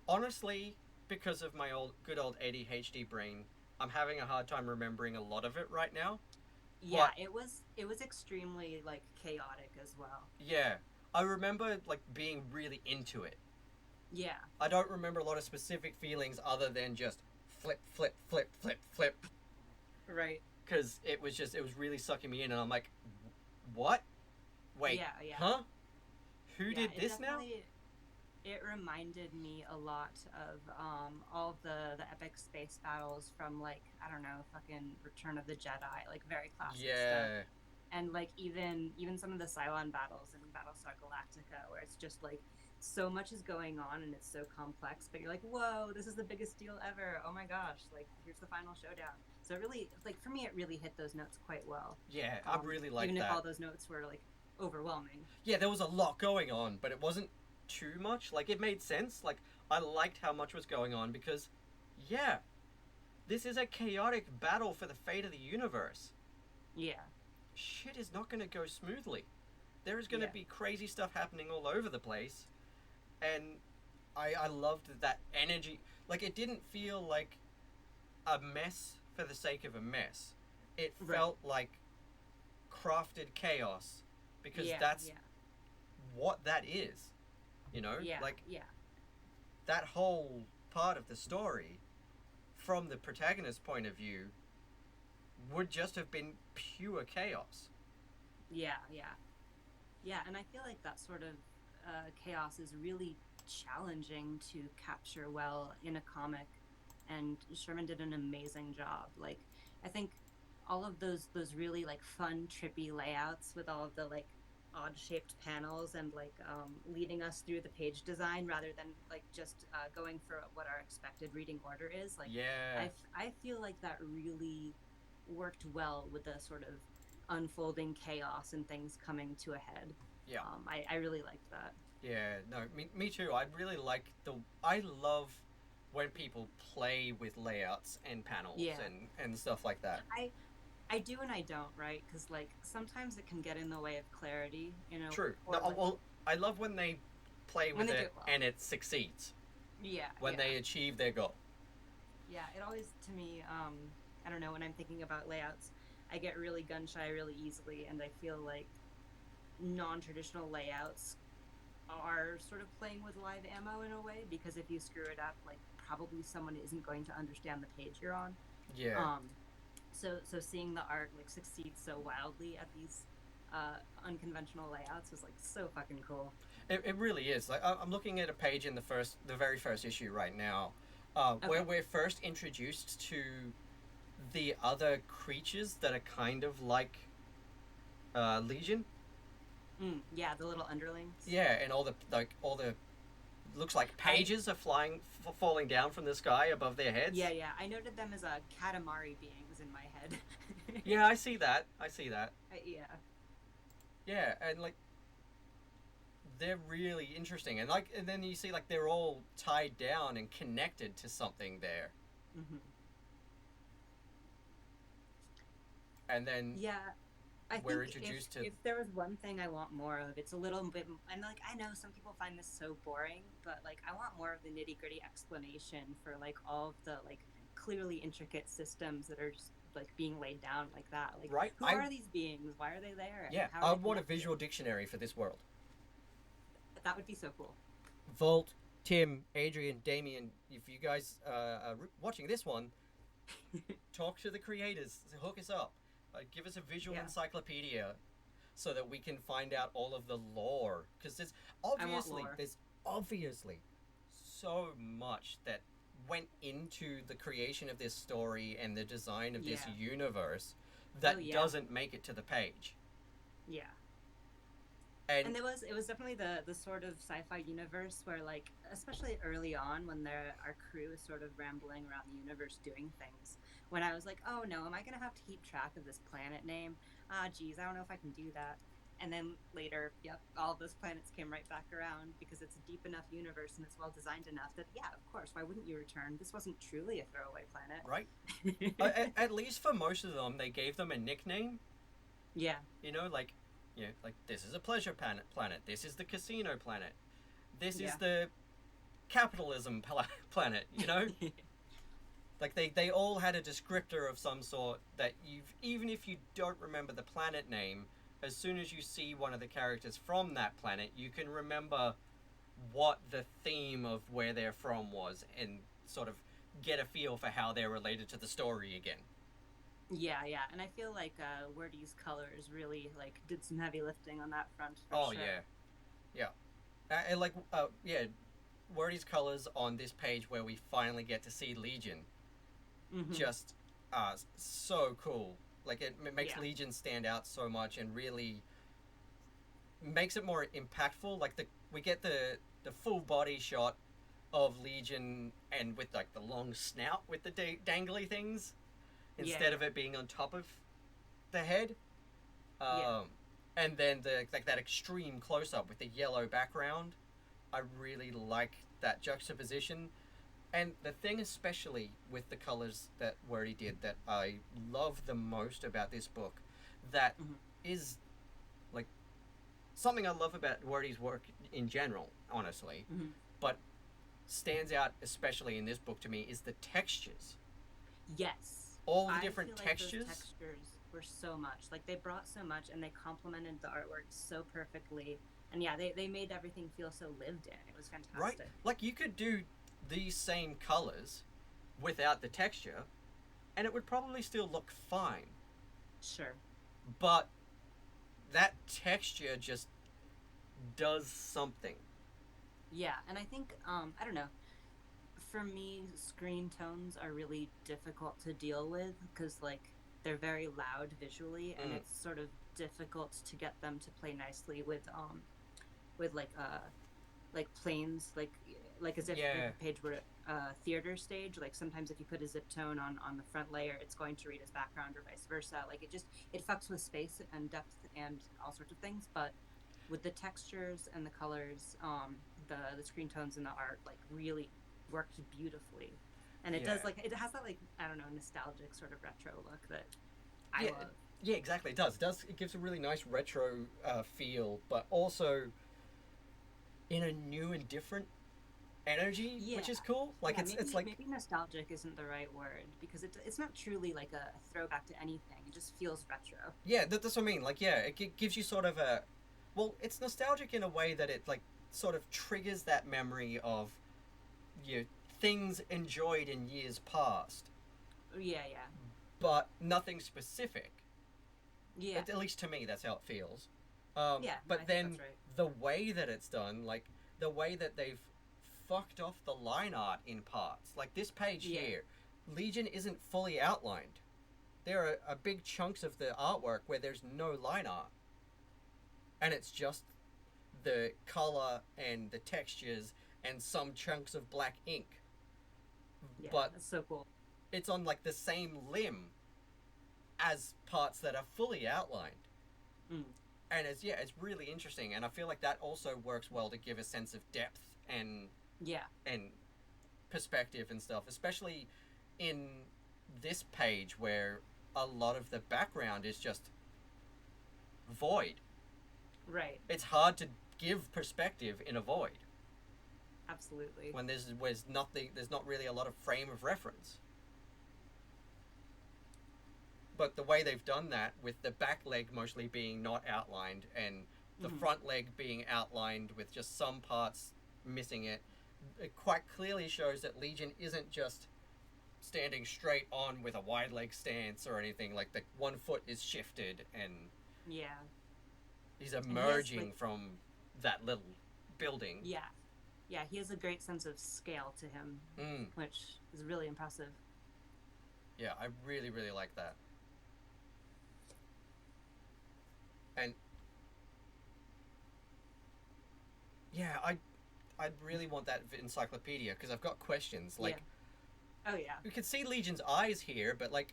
Honestly, because of my good old ADHD brain, I'm having a hard time remembering a lot of it right now.
Yeah, but it was extremely, like, chaotic as well.
Yeah. I remember, like, being really into it.
Yeah.
I don't remember a lot of specific feelings other than just flip, flip, flip, flip, flip.
Right.
Because it was really sucking me in, and I'm like, what? Wait,
yeah.
Huh? Who did this now?
It reminded me a lot of all of the epic space battles from, like, I don't know, fucking Return of the Jedi, like, very classic stuff. And, like, even some of the Cylon battles in Battlestar Galactica, where it's just, like, so much is going on and it's so complex, but you're like, whoa, this is the biggest deal ever. Oh my gosh, like, here's the final showdown. So it really, like, for me, it really hit those notes quite well.
Yeah, I really liked that.
Even if all those notes were, like, overwhelming.
Yeah, there was a lot going on, but it wasn't too much. Like, it made sense. Like, I liked how much was going on because, yeah, this is a chaotic battle for the fate of the universe.
Yeah.
Shit is not going to go smoothly. There is going to be crazy stuff happening all over the place. And I loved that energy. Like, it didn't feel like a mess for the sake of a mess. It felt like crafted chaos because that's what that is. You know? That whole part of the story, from the protagonist's point of view, would just have been pure chaos.
Yeah, and I feel like that sort of chaos is really challenging to capture well in a comic, and Sherman did an amazing job. Like, I think all of those really, like, fun, trippy layouts with all of the, like, odd-shaped panels and, like, leading us through the page design rather than, like, just going for what our expected reading order is. Like, I feel like that really worked well with the sort of unfolding chaos and things coming to a head.
Yeah.
I really liked that.
Yeah, no, me too. I really like I love when people play with layouts and panels and stuff like that.
I do and I don't, right? Because, like, sometimes it can get in the way of clarity, you know.
True. No, like, well, I love when they play with it and it succeeds.
Yeah.
When they achieve their goal.
Yeah, it always, to me, I don't know, when I'm thinking about layouts, I get really gun-shy really easily, and I feel like non-traditional layouts are sort of playing with live ammo in a way, because if you screw it up, like, probably someone isn't going to understand the page you're on.
Yeah.
So seeing the art like succeed so wildly at these unconventional layouts was like so fucking cool.
It really is. Like I'm looking at a page in the very first issue right now, where
Okay.
we're first introduced to the other creatures that are kind of like Legion.
Yeah, the little underlings.
Yeah, and all the looks like
I
pages are falling down from the sky above their heads.
Yeah. I noted them as Katamari beings in my head.
Yeah, I see that. I see that.
Yeah.
Yeah, and like they're really interesting, and then you see like they're all tied down and connected to something there,
hmm
and then
Yeah. I
we're
think
introduced to.
if there was one thing I want more of, it's a little bit. And like I know some people find this so boring, but like I want more of the nitty gritty explanation for like all of the like clearly intricate systems that are just like being laid down like that. Like
Right,
who are these beings? Why are they there? And
yeah,
how are
I
they
want a
connected?
visual dictionary for this world.
That would be so cool.
Volt, Tim, Adrian, Damien, if you guys are watching this one, talk to the creators, hook us up, give us a visual
Yeah,
encyclopedia so that we can find out all of the lore, because
I want lore.
there's obviously so much that went into the creation of this story and the design of this
Yeah.
universe
Oh
that
yeah.
doesn't make it to the page.
Yeah.
And
And it was definitely the sort of sci-fi universe where like especially early on when our crew is sort of rambling around the universe doing things, when I was like, oh no, am I gonna have to keep track of this planet name? Ah geez, I don't know if I can do that. And then later, yep, all of those planets came right back around because it's a deep enough universe and it's well designed enough that yeah, of course, why wouldn't you return? This wasn't truly a throwaway
right,
planet.
at least for most of them, they gave them a nickname.
Yeah.
You know, like, like this is a pleasure planet. This is the casino planet. This is
Yeah.
the capitalism planet. You know, like they all had a descriptor of some sort that even if you don't remember the planet name, as soon as you see one of the characters from that planet, you can remember what the theme of where they're from was and sort of get a feel for how they're related to the story again.
Yeah, and I feel like Wordie's colors really like did some heavy lifting on that front for
Oh
sure.
yeah, yeah, and like yeah, Wordie's colors on this page where we finally get to see Legion,
hmm
just so cool. Like it makes
Yeah,
Legion stand out so much and really makes it more impactful. Like we get the full body shot of Legion and with like the long snout with the dangly things instead
yeah,
of it being on top of the head.
yeah,
Um, and then that extreme close up with the yellow background. I really like that juxtaposition. And the thing, especially with the colors that Wordie did, that I love the most about this book, that
hmm
is like something I love about Wordie's work in general, honestly,
hmm
but stands out especially in this book to me is the textures.
yes.
All the
I
different
feel like those
textures.
textures were so much like they brought so much and they complemented the artwork so perfectly. And yeah, they made everything feel so lived in. It was
Right?
fantastic.
Like you could do these same colors without the texture and it would probably still look fine.
Sure.
But that texture just does something.
Yeah, and I think I don't know. For me, screen tones are really difficult to deal with because like they're very loud visually, and
Mm.
it's sort of difficult to get them to play nicely with like planes like as if the
Yeah,
page were a theater stage. Like sometimes if you put a zip tone on the front layer, it's going to read as background or vice versa. Like it fucks with space and depth and all sorts of things. But with the textures and the colors, the screen tones and the art like really worked beautifully. And it
yeah,
does like it has that like I don't know nostalgic sort of retro look that I
yeah,
love.
yeah. Exactly. It does. It does. It gives a really nice retro feel, but also in a new and different energy,
Yeah,
which is cool. Like
yeah.
it's
Maybe
like
maybe nostalgic isn't the right word because it's not truly like a throwback to anything. It just feels retro.
yeah. That's what I mean. Like yeah, gives you sort of a well, it's nostalgic in a way that it like sort of triggers that memory of you know, things enjoyed in years past,
Yeah, yeah,
but nothing specific.
Yeah.
At least to me, that's how it feels.
Yeah,
but
I think
then
that's right.
the way that it's done, like the way that they've fucked off the line art in parts, like this page here, Legion isn't fully outlined. There are big chunks of the artwork where there's no line art, and it's just the color and the textures and some chunks of black ink.
Yeah,
But
that's so cool.
it's on like the same limb as parts that are fully outlined.
Mm.
And it's really interesting, and I feel like that also works well to give a sense of depth and perspective and stuff, especially in this page where a lot of the background is just void.
Right.
It's hard to give perspective in a void.
Absolutely.
When there's nothing, there's not really a lot of frame of reference. But the way they've done that, with the back leg mostly being not outlined and the front leg being outlined with just some parts missing it quite clearly shows that Legion isn't just standing straight on with a wide leg stance or anything. Like, the 1 foot is shifted and he's emerging from that little building.
Yeah, he has a great sense of scale to him, which is really impressive.
Yeah, I really, really like that. And yeah, I'd really want that encyclopedia, because I've got questions. Like, you can see Legion's eyes here, but like,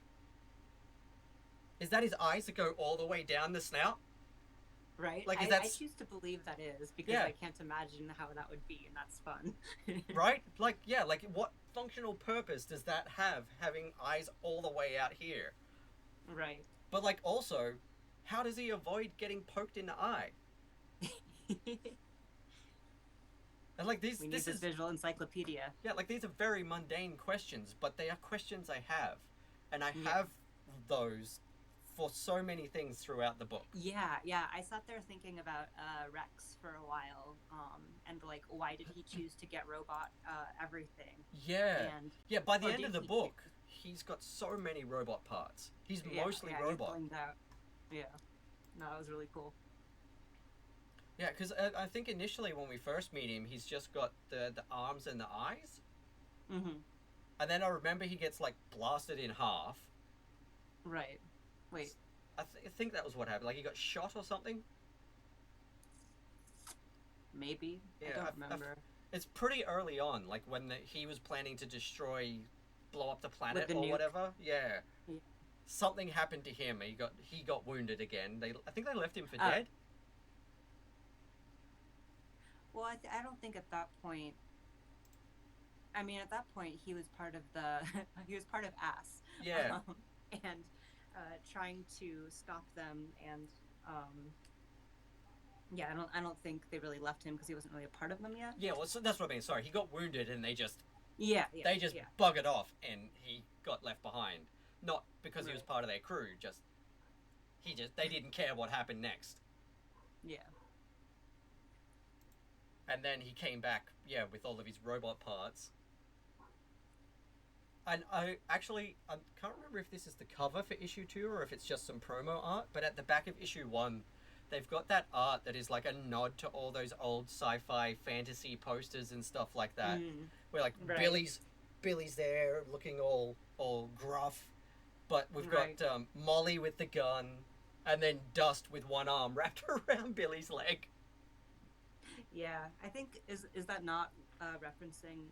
is that his eyes that go all the way down the snout?
Right.
Like,
I choose to believe that is, because I can't imagine how that would be, and that's fun.
Right? Like, like, what functional purpose does that have, having eyes all the way out here?
Right.
But like, also, how does he avoid getting poked in the eye? And like, this is
visual encyclopedia.
Yeah, like, these are very mundane questions, but they are questions I have, and I have those for so many things throughout the book.
Yeah. I sat there thinking about Rex for a while, and like, why did he choose to get robot everything?
Yeah. By the end of the book, he's got so many robot parts. He's mostly robot. Yeah. No, that was really cool. Yeah, because I think initially when we first meet him, he's just got the arms and the eyes.
Mm-hmm.
And then I remember he gets, like, blasted in half.
Right. Wait.
I think that was what happened. Like, he got shot or something?
Maybe. Yeah, I don't remember.
It's pretty early on, like, when he was planning to blow up the planet or
nuke.
whatever. Yeah. Something happened to him. He got wounded again. I think they left him for dead.
Well, I don't think at that point. I mean, at that point, he was part of he was part of ASS.
Yeah.
And trying to stop them, and I don't think they really left him because he wasn't really a part of them yet.
Yeah, well, so that's what I mean. Sorry, he got wounded, and they just
buggered
buggered off, and he got left behind. Not because he was part of their crew, they didn't care what happened next.
Yeah.
And then he came back, with all of his robot parts. And I can't remember if this is the cover for issue 2 or if it's just some promo art, but at the back of issue 1, they've got that art that is like a nod to all those old sci-fi fantasy posters and stuff like that. Where, like, Billy's there looking all gruff, but we've got Molly with the gun, and then Dust with one arm wrapped around Billy's leg.
Yeah, I think is that not referencing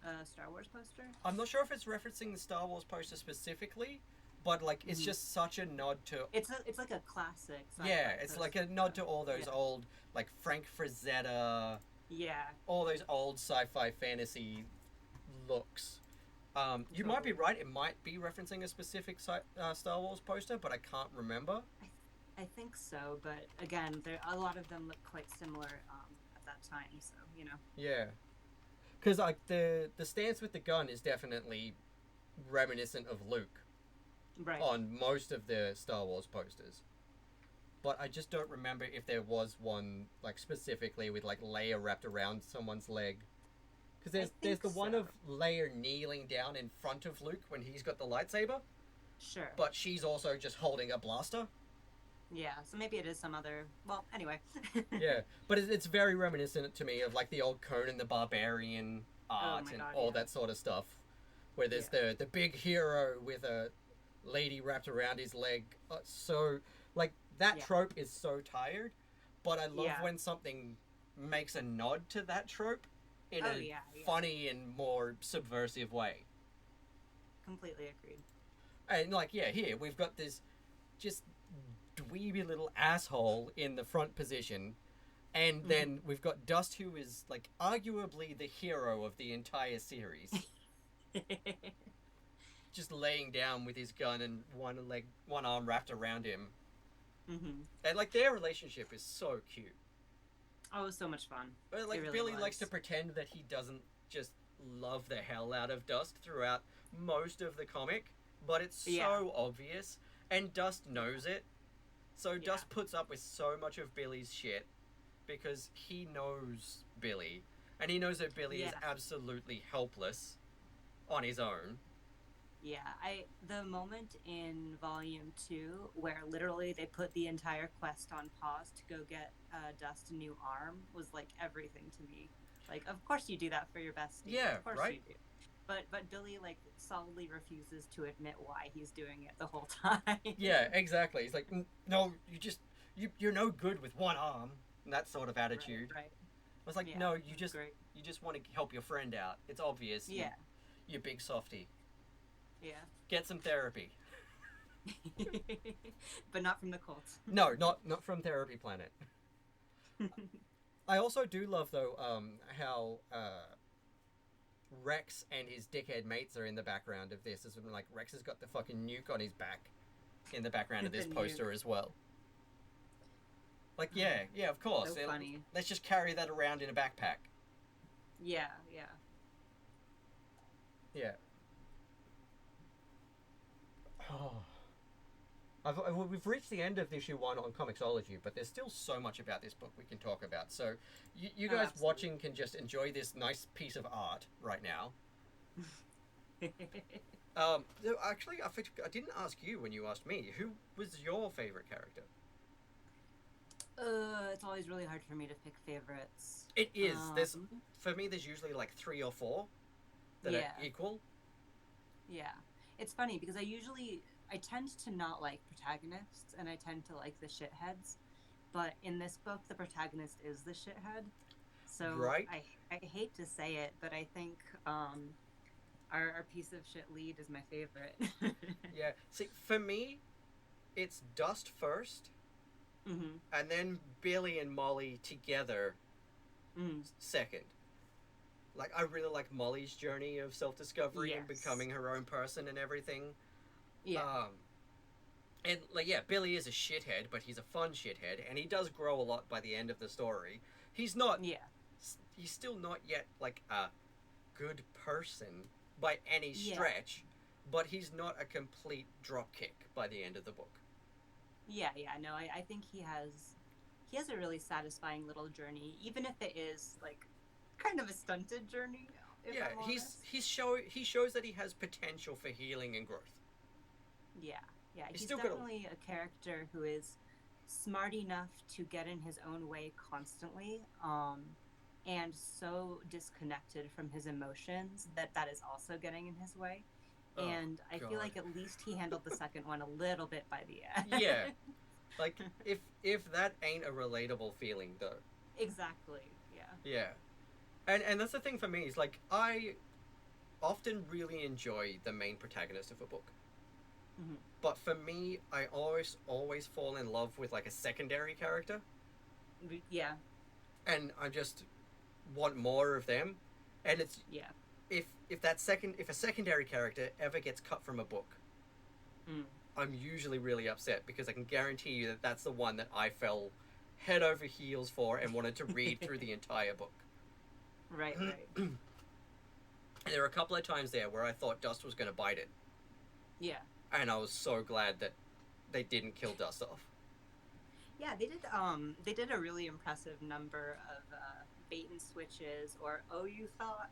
a Star Wars poster?
I'm not sure if it's referencing the Star Wars poster specifically, but like, it's just such a nod to.
It's like a classic.
It's like a nod to all those old, like, Frank Frazetta.
Yeah.
All those old sci-fi fantasy looks. You might be right. It might be referencing a specific Star Wars poster, but I can't remember.
I think so, but again, a lot of them look quite similar at that time, so, you know.
Yeah. Because, like, the stance with the gun is definitely reminiscent of Luke.
Right.
On most of the Star Wars posters. But I just don't remember if there was one, like, specifically with, like, Leia wrapped around someone's leg. Because there's the one of Leia kneeling down in front of Luke when he's got the lightsaber.
Sure.
but she's also just holding a blaster.
Yeah, so maybe it is some other. Well, anyway.
Yeah, but it's very reminiscent to me of like the old Conan the Barbarian
Oh
art
my
and
god,
all
yeah.
that sort of stuff, where there's
Yeah.
the big hero with a lady wrapped around his leg. So like that
Yeah.
trope is so tired, but I love
Yeah.
when something makes a nod to that trope in
Oh
a
yeah, yeah.
funny and more subversive way.
Completely agreed.
And like, yeah, here we've got this just dweeby little asshole in the front position, and then we've got Dust, who is like arguably the hero of the entire series, just laying down with his gun and one arm wrapped around him,
Mm-hmm.
and like their relationship is so cute.
Oh, it was so much fun.
Like
It really
Billy
was.
likes to pretend that he doesn't just love the hell out of Dust throughout most of the comic, but it's so
Yeah.
obvious, and Dust knows it. So
Yeah.
Dust puts up with so much of Billy's shit because he knows Billy, and he knows that Billy is
Yeah.
absolutely helpless on his own.
Yeah, the moment in volume 2 where literally they put the entire quest on pause to go get Dust a new arm was like everything to me. Like, of course you do that for your bestie.
Yeah,
Of course
right?
you do. But Billy like solidly refuses to admit why he's doing it the whole time.
Yeah, exactly. He's like, no, you're no good with one arm, and that sort of attitude.
Right.
I was like,
Yeah,
no,
great.
you just want to help your friend out. It's obvious.
Yeah.
You big softy.
Yeah.
Get some therapy.
But not from the cult.
No, not from Therapy Planet. I also do love though how Rex and his dickhead mates are in the background of this. As like Rex has got the fucking nuke on his back in the background of this poster as well. Like yeah, of course.
So funny.
Let's just carry that around in a backpack.
Yeah.
Yeah. Oh. We've reached the end of issue 1 on Comixology, but there's still so much about this book we can talk about. So you guys watching can just enjoy this nice piece of art right now. Actually, I didn't ask you when you asked me. Who was your favorite character?
It's always really hard for me to pick favorites.
It is. For me, there's usually like 3 or 4 that are equal.
Yeah. It's funny because I tend to not like protagonists, and I tend to like the shitheads. But in this book, the protagonist is the shithead. So
right?
I hate to say it, but I think our piece of shit lead is my favorite.
Yeah. See, for me, it's Dust first, and then Billy and Molly together second. Like, I really like Molly's journey of self-discovery and becoming her own person and everything.
Yeah.
And, like, yeah, Billy is a shithead, but he's a fun shithead, and he does grow a lot by the end of the story. He's not...
Yeah.
He's still not yet, like, a good person by any stretch, but he's not a complete dropkick by the end of the book.
Yeah, no, I think he has a really satisfying little journey, even if it is, like, kind of a stunted journey.
Yeah, he shows that he has potential for healing and growth.
Yeah, he's definitely a character who is smart enough to get in his own way constantly, and so disconnected from his emotions that is also getting in his way. And I feel like at least he handled the second one a little bit by the end.
Yeah, like if that ain't a relatable feeling though.
Exactly. Yeah.
Yeah. And that's the thing for me, is like I often really enjoy the main protagonist of a book. But for me, I always fall in love with like a secondary character.
Yeah.
And I just want more of them. And it's if a secondary character ever gets cut from a book, I'm usually really upset because I can guarantee you that that's the one that I fell head over heels for and wanted to read through the entire book.
Right.
And there were a couple of times there where I thought Dust was going to bite it.
Yeah.
And I was so glad that they didn't kill Dust off.
Yeah, they did a really impressive number of bait and switches, or you thought,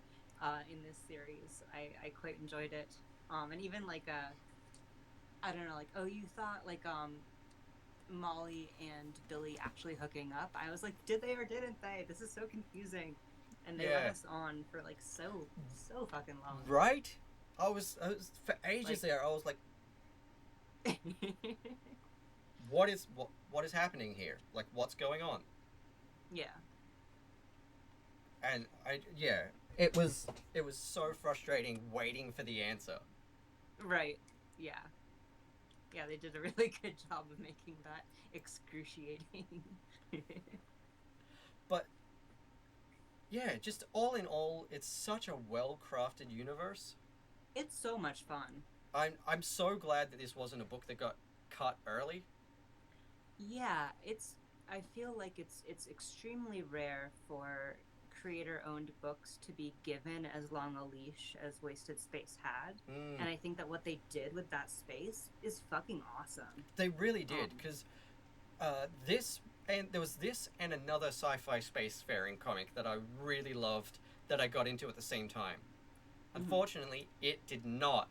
in this series. I quite enjoyed it. And even like I don't know, like, oh, you thought like Molly and Billy actually hooking up. I was like, did they or didn't they? This is so confusing. And they let
Yeah.
us on for like so fucking long.
Right? I was for ages
Like
there. I was like, what is happening here? Like, what's going on?
yeah.
And yeah, it was so frustrating waiting for the answer.
Right. Yeah. Yeah, they did a really good job of making that excruciating.
But yeah, just all in all, it's such a well-crafted universe.
It's so much fun.
I'm so glad that this wasn't a book that got cut early.
Yeah, I feel like it's extremely rare for creator owned books to be given as long a leash as Wasted Space had.
Mm,
And I think that what they did with that space is fucking awesome.
they really did,
Um,
because this and there was this and another sci-fi spacefaring comic that I really loved that I got into at the same time.
mhm.
Unfortunately, it did not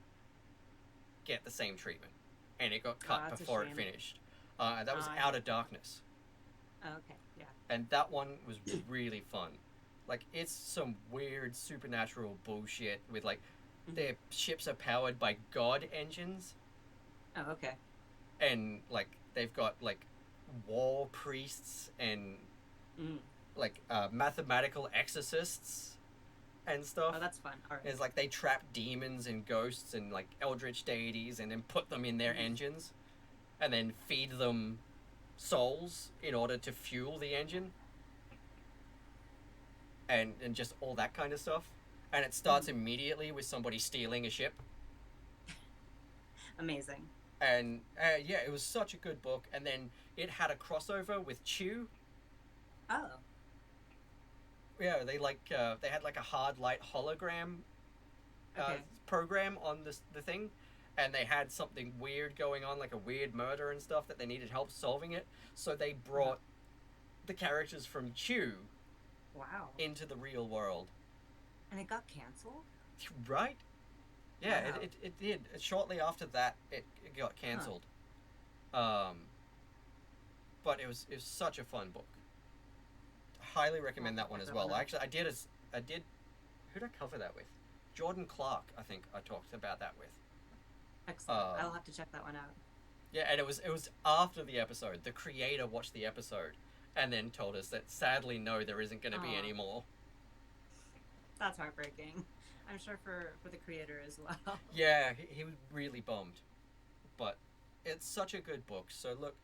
get the same treatment, and it got
Oh,
cut
that's a
before it
shame.
finished. That was
I
Out
have.
of Darkness,
Oh, okay, yeah.
and that one was really fun. Like, it's some weird supernatural bullshit with like
Mhm.
their ships are powered by god engines,
Oh, okay.
and like they've got like war priests and
Mm.
like mathematical exorcists and
Oh,
stuff.
that's fun. All right.
It's like they trap demons and ghosts and like eldritch deities and then put them in their
Mhm.
engines and then feed them souls in order to fuel the engine and just all that kind of stuff. And it starts
Mhm.
immediately with somebody stealing a ship.
Amazing.
And yeah, it was such a good book. And then it had a crossover with Chew.
Oh,
Yeah, they had like a hard light hologram
okay.
program on the thing, and they had something weird going on, like a weird murder and stuff that they needed help solving it. So they
Uh-huh.
brought the characters from Chew
Wow.
into the real world.
And it got canceled?
Right? Yeah, it,
Wow.
it, it did. Shortly after that, it got
Huh.
cancelled. Um, but it was such a fun book. Highly
I'll have
recommend
to
that one
check
as
that one
well.
out.
Actually, I did. Who did I cover that with? Jordan Clark, I think I talked about that with.
Excellent.
Um,
I'll have to check that one out.
Yeah, and it was after the episode. The creator watched the episode and then told us that sadly no, there isn't going to be
Aw,
any more.
that's heartbreaking. I'm sure for the creator as well.
Yeah, he was really bummed, but it's such a good book. So look,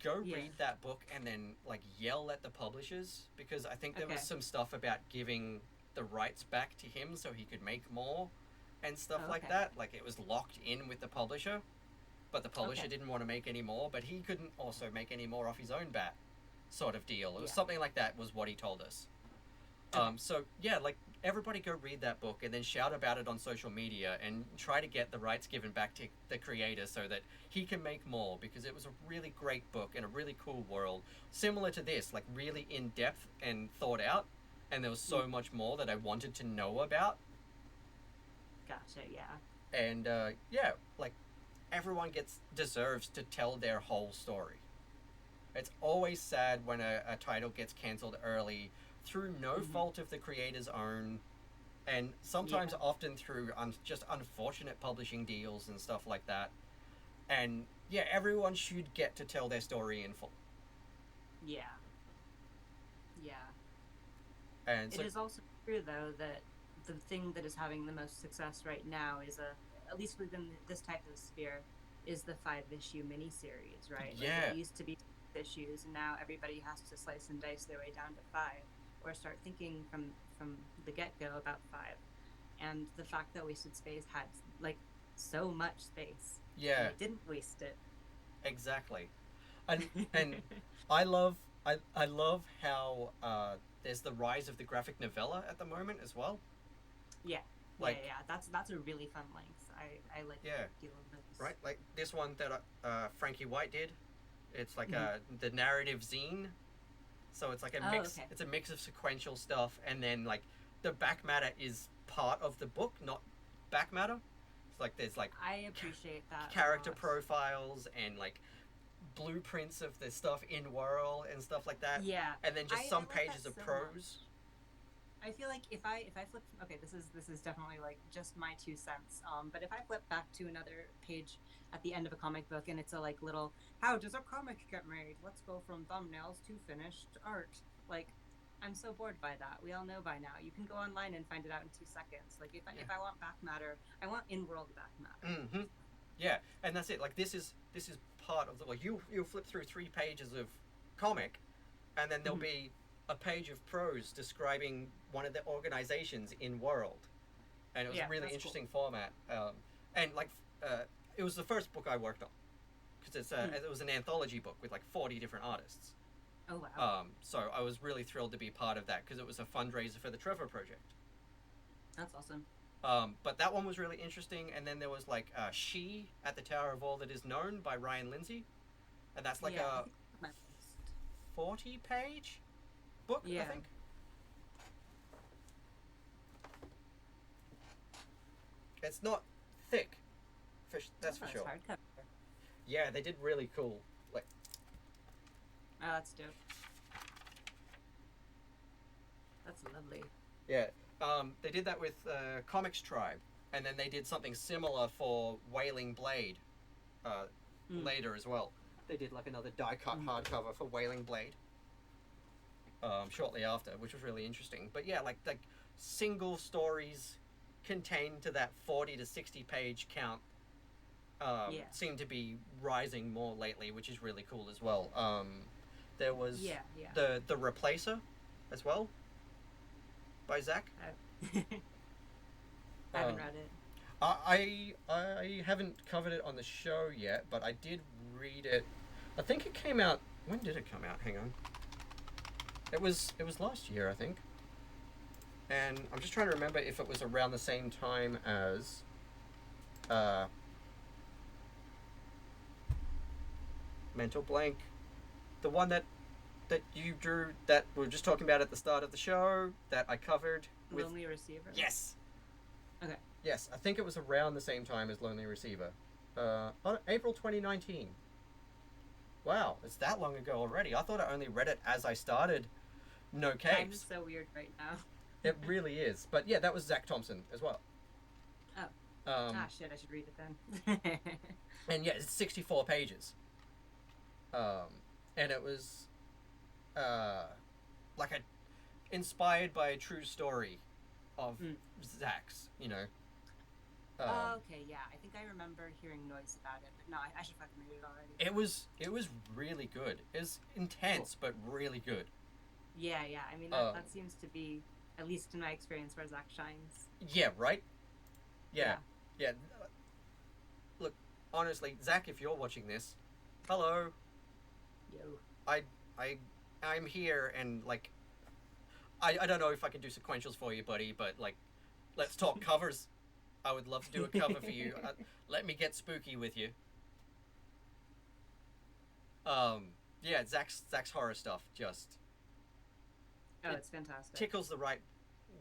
go
Yeah.
read that book and then like yell at the publishers because I think there was
Okay.
some stuff about giving the rights back to him so he could make more and stuff
Oh,
like
okay.
that. Like it was locked in with the publisher, but the publisher
Okay.
didn't want to make any more, but he couldn't also make any more off his own bat sort of deal. It was
Yeah.
something like that was what he told us.
Okay.
So yeah, like everybody go read that book and then shout about it on social media and try to get the rights given back to the creator so that he can make more because it was a really great book and a really cool world. Similar to this, like really in depth and thought out, and there was
Mm.
so much more that I wanted to know about.
Gotcha. Yeah.
And yeah, like everyone gets deserves to tell their whole story. It's always sad when a title gets cancelled early through no
Hmm.
fault of the creator's own, and sometimes
Yeah.
often through just unfortunate publishing deals and stuff like that. And yeah, everyone should get to tell their story in full.
Yeah. Yeah.
And
It
so,
is also true though that the thing that is having the most success right now is at least within this type of sphere is the 5 issue miniseries, right? Like it
yeah,
used to be 6 issues, and now everybody has to slice and dice their way down to five, or start thinking from the get go about five. And the fact that Wasted Space had like so much space, and
yeah,
they didn't waste it.
exactly. And I love I love how there's the rise of the graphic novella at the moment as well.
Yeah, yeah,
Like
yeah. That's a really fun length. I like a
yeah,
great deal of those.
right. Like this one that Frankie White did. It's like
Hmm.
the narrative zine. So it's like a
Oh,
mix.
okay.
It's a mix of sequential stuff, and then like the back matter is part of the book, not back matter. It's Like there's like
I appreciate that.
character
a lot.
profiles and like blueprints of the stuff in world and stuff like that.
Yeah.
And then just
I
some
like
pages
that
of
so
prose.
much. I feel like if I flip, okay, this is definitely like just my 2 cents. But if I flip back to another page at the end of a comic book and it's a like little, how does a comic get made? Let's go from thumbnails to finished art. Like, I'm so bored by that. We all know by now. You can go online and find it out in 2 seconds. Like if I want back matter, I want in world back matter.
Mm-hmm. Yeah, and that's it. Like this is part of the like you'll flip through 3 pages of comic, and then there'll be a page of prose describing one of the organizations in world, and it was a really interesting format. And like it was the first book I worked on because it was an anthology book with like 40 different artists.
Oh wow!
So I was really thrilled to be part of that because it was a fundraiser for the Trevor Project.
That's awesome.
But that one was really interesting, and then there was like She at the Tower of All That Is Known by Ryan Lindsay, and that's like a 40-page book, I think. It's not thick, that's for sure.
Hardcover.
Yeah, they did really cool. Like,
oh, that's dope. That's lovely.
Yeah. They did that with Comics Tribe, and then they did something similar for Wailing Blade later as well. They did like another die-cut hardcover for Wailing Blade shortly after, which was really interesting. But yeah, like single stories contained to that 40 to 60 page count seem to be rising more lately, which is really cool as well. There was the Replacer as well by Zach.
I haven't read it.
I haven't covered it on the show yet, but I did read it. I think it came out. When did it come out? Hang on. It was last year, I think. And I'm just trying to remember if it was around the same time as mental blank, the one that you drew that we were just talking about at the start of the show that I covered with
Lonely Receiver.
Yes.
Okay.
Yes, I think it was around the same time as Lonely Receiver. On April 2019. Wow, it's that long ago already. I thought I only read it as I started No Capes.
I'm so weird right now.
It really is. But yeah, that was Zach Thompson as well.
Oh. Shit, I should read it then.
And yeah, it's 64 pages. And it was like inspired by a true story of Zach's, you know.
Okay, yeah. I think I remember hearing noise about it, but no, I should fucking read it already.
It was really good. It's intense, but really good.
Yeah. I mean, that seems to be, at least in my experience, where Zach shines.
Yeah, right? Yeah. Look, honestly, Zach, if you're watching this, hello.
Yo.
I'm here, and like, I don't know if I can do sequentials for you, buddy, but like, let's talk covers. I would love to do a cover for you. Let me get spooky with you. Yeah, Zach's horror stuff just.
It's fantastic.
Tickles the right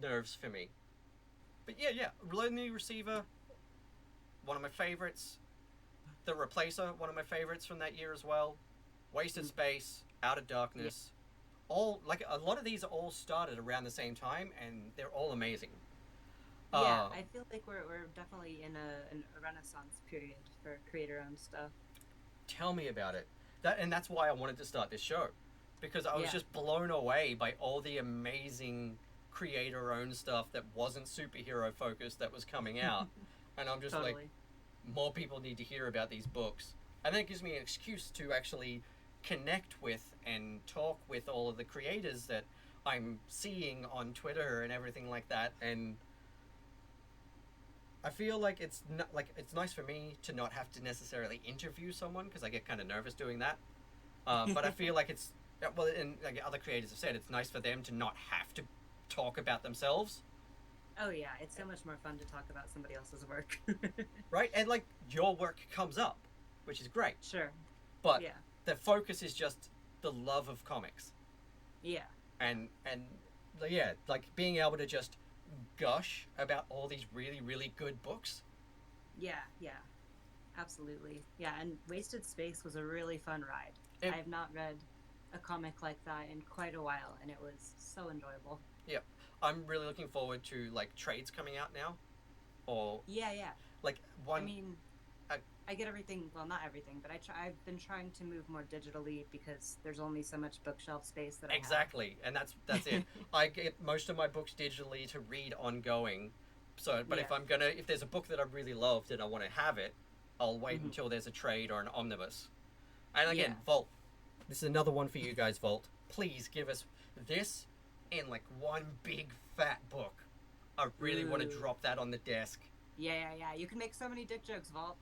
nerves for me. But yeah, Lonely Receiver, one of my favorites. The Replacer, one of my favorites from that year as well. Wasted Space, Out of Darkness. All like a lot of these all started around the same time, and they're all amazing.
Yeah, I feel like we're definitely in a renaissance period for creator-owned stuff.
Tell me about it. That's why I wanted to start this show, because I was just blown away by all the amazing creator-owned stuff that wasn't superhero focused that was coming out, and I'm just like, more people need to hear about these books, and that gives me an excuse to actually connect with and talk with all of the creators that I'm seeing on Twitter and everything like that, and I feel like it's nice for me to not have to necessarily interview someone because I get kind of nervous doing that. But I feel like it's and like other creators have said, it's nice for them to not have to talk about themselves.
Oh yeah, it's so much more fun to talk about somebody else's work.
Right, and like your work comes up, which is great.
Sure.
But the focus is just the love of comics.
Yeah.
And like being able to just gush about all these really, really good books
Yeah, absolutely. Yeah, and Wasted Space was a really fun ride.
It,
I have not read a comic like that in quite a while, and it was so enjoyable.
yeah, I'm really looking forward to like trades coming out now, or
Yeah.
like
I
one.
mean,
Uh,
I get everything, well, not everything, but I've been trying to move more digitally because there's only so much bookshelf space that I have.
exactly, and that's it. I get most of my books digitally to read ongoing. So, but
Yeah.
if there's a book that I really loved and I want to have it, I'll wait
Hmm.
until there's a trade or an omnibus. And again,
Yeah.
Vault. This is another one for you guys, Vault. Please give us this in like one big fat book. I really want to
Ooh.
drop that on the desk.
Yeah. You can make so many dick jokes, Vault.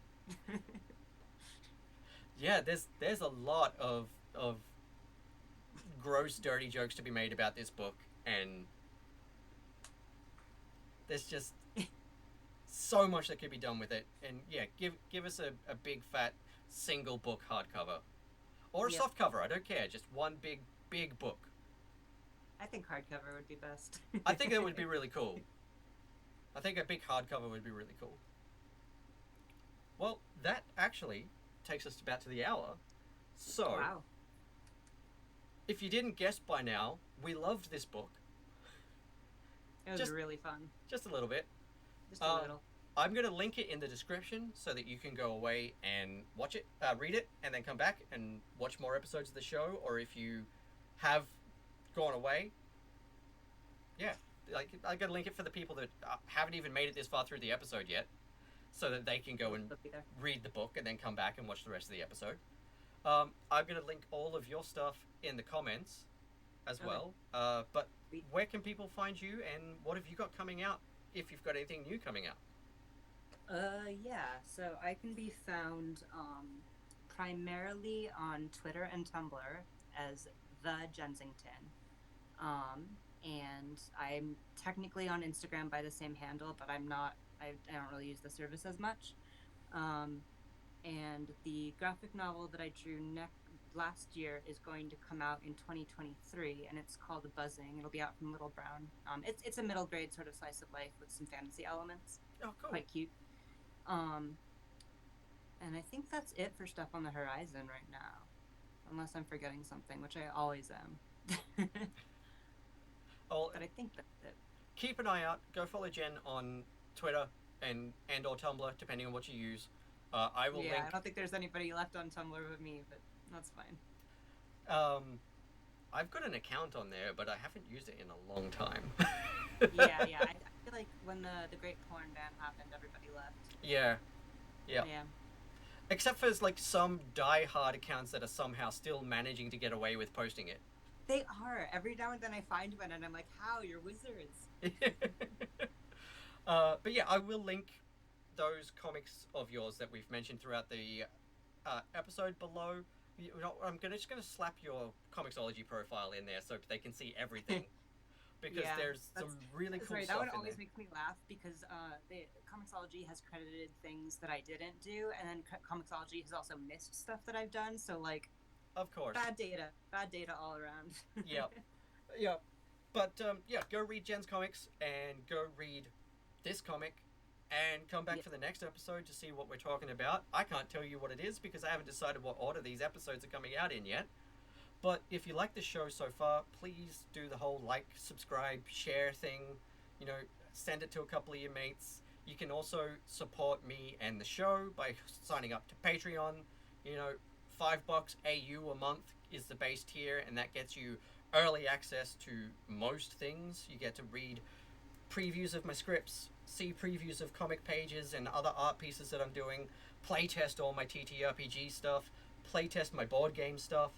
Yeah, there's a lot of gross, dirty jokes to be made about this book, and there's just so much that could be done with it. And yeah, give us a big fat single book hardcover or a
Yep.
soft cover. I don't care. Just one big book.
I think hardcover would be best.
I think that would be really cool. I think a big hardcover would be really cool. Well, that actually takes us about to the hour. So,
Wow.
if you didn't guess by now, we loved this book.
It was
Just
really fun.
just a little bit.
Just a little.
I'm going to link it in the description so that you can go away and watch it, read it, and then come back and watch more episodes of the show. Or if you have gone away, yeah, like I'm going to link it for the people that haven't even made it this far through the episode yet, so that they can go and read the book and then come back and watch the rest of the episode. I'm going to link all of your stuff in the comments as well. But where can people find you, and what have you got coming out, if you've got anything new coming out?
Yeah. So I can be found primarily on Twitter and Tumblr as the Jensington. And I'm technically on Instagram by the same handle, but I'm not. I don't really use the service as much. And the graphic novel that I drew last year is going to come out in 2023, and it's called Buzzing. It'll be out from Little Brown. It's a middle grade sort of slice of life with some fantasy elements.
Oh, cool.
Quite cute. And I think that's it for stuff on the horizon right now, unless I'm forgetting something, which I always am.
Well,
but I think that's it.
Keep an eye out. Go follow Jen on Twitter and or Tumblr, depending on what you use. I will link.
I don't think there's anybody left on Tumblr with me, but that's fine.
I've got an account on there, but I haven't used it in a long time.
yeah. I feel like when the Great Porn Ban happened, everybody left.
Yeah.
Yeah.
Except for like some die-hard accounts that are somehow still managing to get away with posting it.
They are. Every now and then I find one, and I'm like, "How? You're wizards."
But yeah, I will link those comics of yours that we've mentioned throughout the episode below. I'm just gonna slap your Comixology profile in there so they can see everything, because there's some really cool stuff
that one
in
always
there.
makes me laugh because the Comixology has credited things that I didn't do, and then Comixology has also missed stuff that I've done. So like,
of course,
bad data all around.
yeah. But go read Jen's comics and go read this comic and come back for the next episode to see what we're talking about. I can't tell you what it is because I haven't decided what order these episodes are coming out in yet. But if you like the show so far, please do the whole like, subscribe, share thing. Send it to a couple of your mates. You can also support me and the show by signing up to Patreon. $5 AU a month is the base tier, and that gets you early access to most things. You get to read previews of my scripts, see previews of comic pages and other art pieces that I'm doing, playtest all my TTRPG stuff, playtest my board game stuff,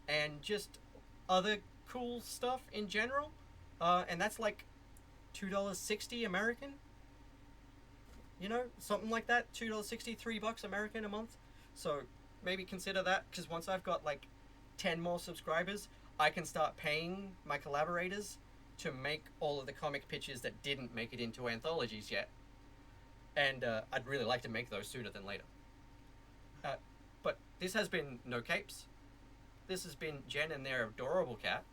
and just other cool stuff in general. And that's like $2.60 American. Something like that. $2.60, $3 American a month. So maybe consider that, because once I've got like 10 more subscribers, I can start paying my collaborators to make all of the comic pitches that didn't make it into anthologies yet. And I'd really like to make those sooner than later. But this has been No Capes. This has been Jen and their adorable cat.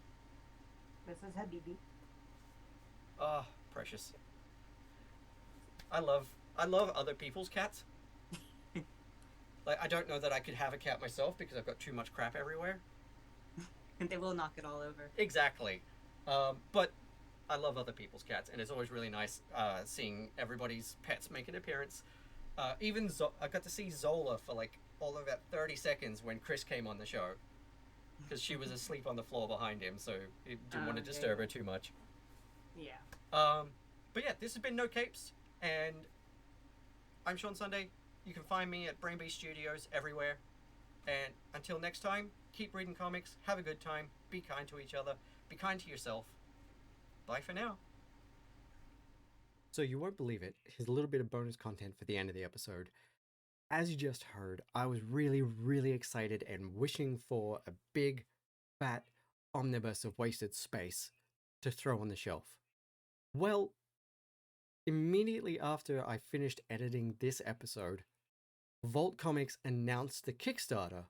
This is Habibi.
Oh, precious. I love I love other people's cats. Like, I don't know that I could have a cat myself because I've got too much crap everywhere.
And they will knock it all over.
Exactly. But I love other people's cats, and it's always really nice seeing everybody's pets make an appearance. Even I got to see Zola for like all of about 30 seconds when Chris came on the show because she was asleep on the floor behind him, so he didn't want to disturb her too much.
Yeah.
But yeah, this has been No Capes, and I'm Sean Sunday. You can find me at Brain Beast Studios everywhere. And until next time, keep reading comics, have a good time, be kind to each other, be kind to yourself. Bye for now. So you won't believe it. Here's a little bit of bonus content for the end of the episode. As you just heard, I was really, really excited and wishing for a big, fat omnibus of wasted space to throw on the shelf. Well, immediately after I finished editing this episode, Vault Comics announced the Kickstarter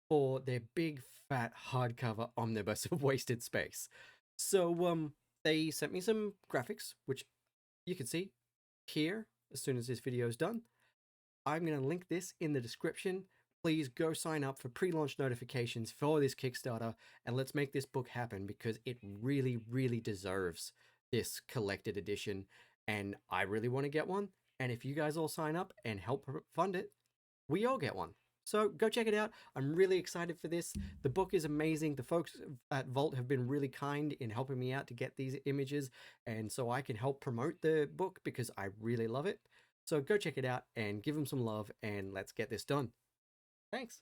for their big, fat hardcover omnibus of wasted space. So, they sent me some graphics, which you can see here as soon as this video is done. I'm going to link this in the description. Please go sign up for pre-launch notifications for this Kickstarter, and let's make this book happen because it really, really deserves this collected edition, and I really want to get one. And if you guys all sign up and help fund it, we all get one. So go check it out. I'm really excited for this. The book is amazing. The folks at Vault have been really kind in helping me out to get these images, and so I can help promote the book because I really love it. So go check it out and give them some love, and let's get this done. Thanks.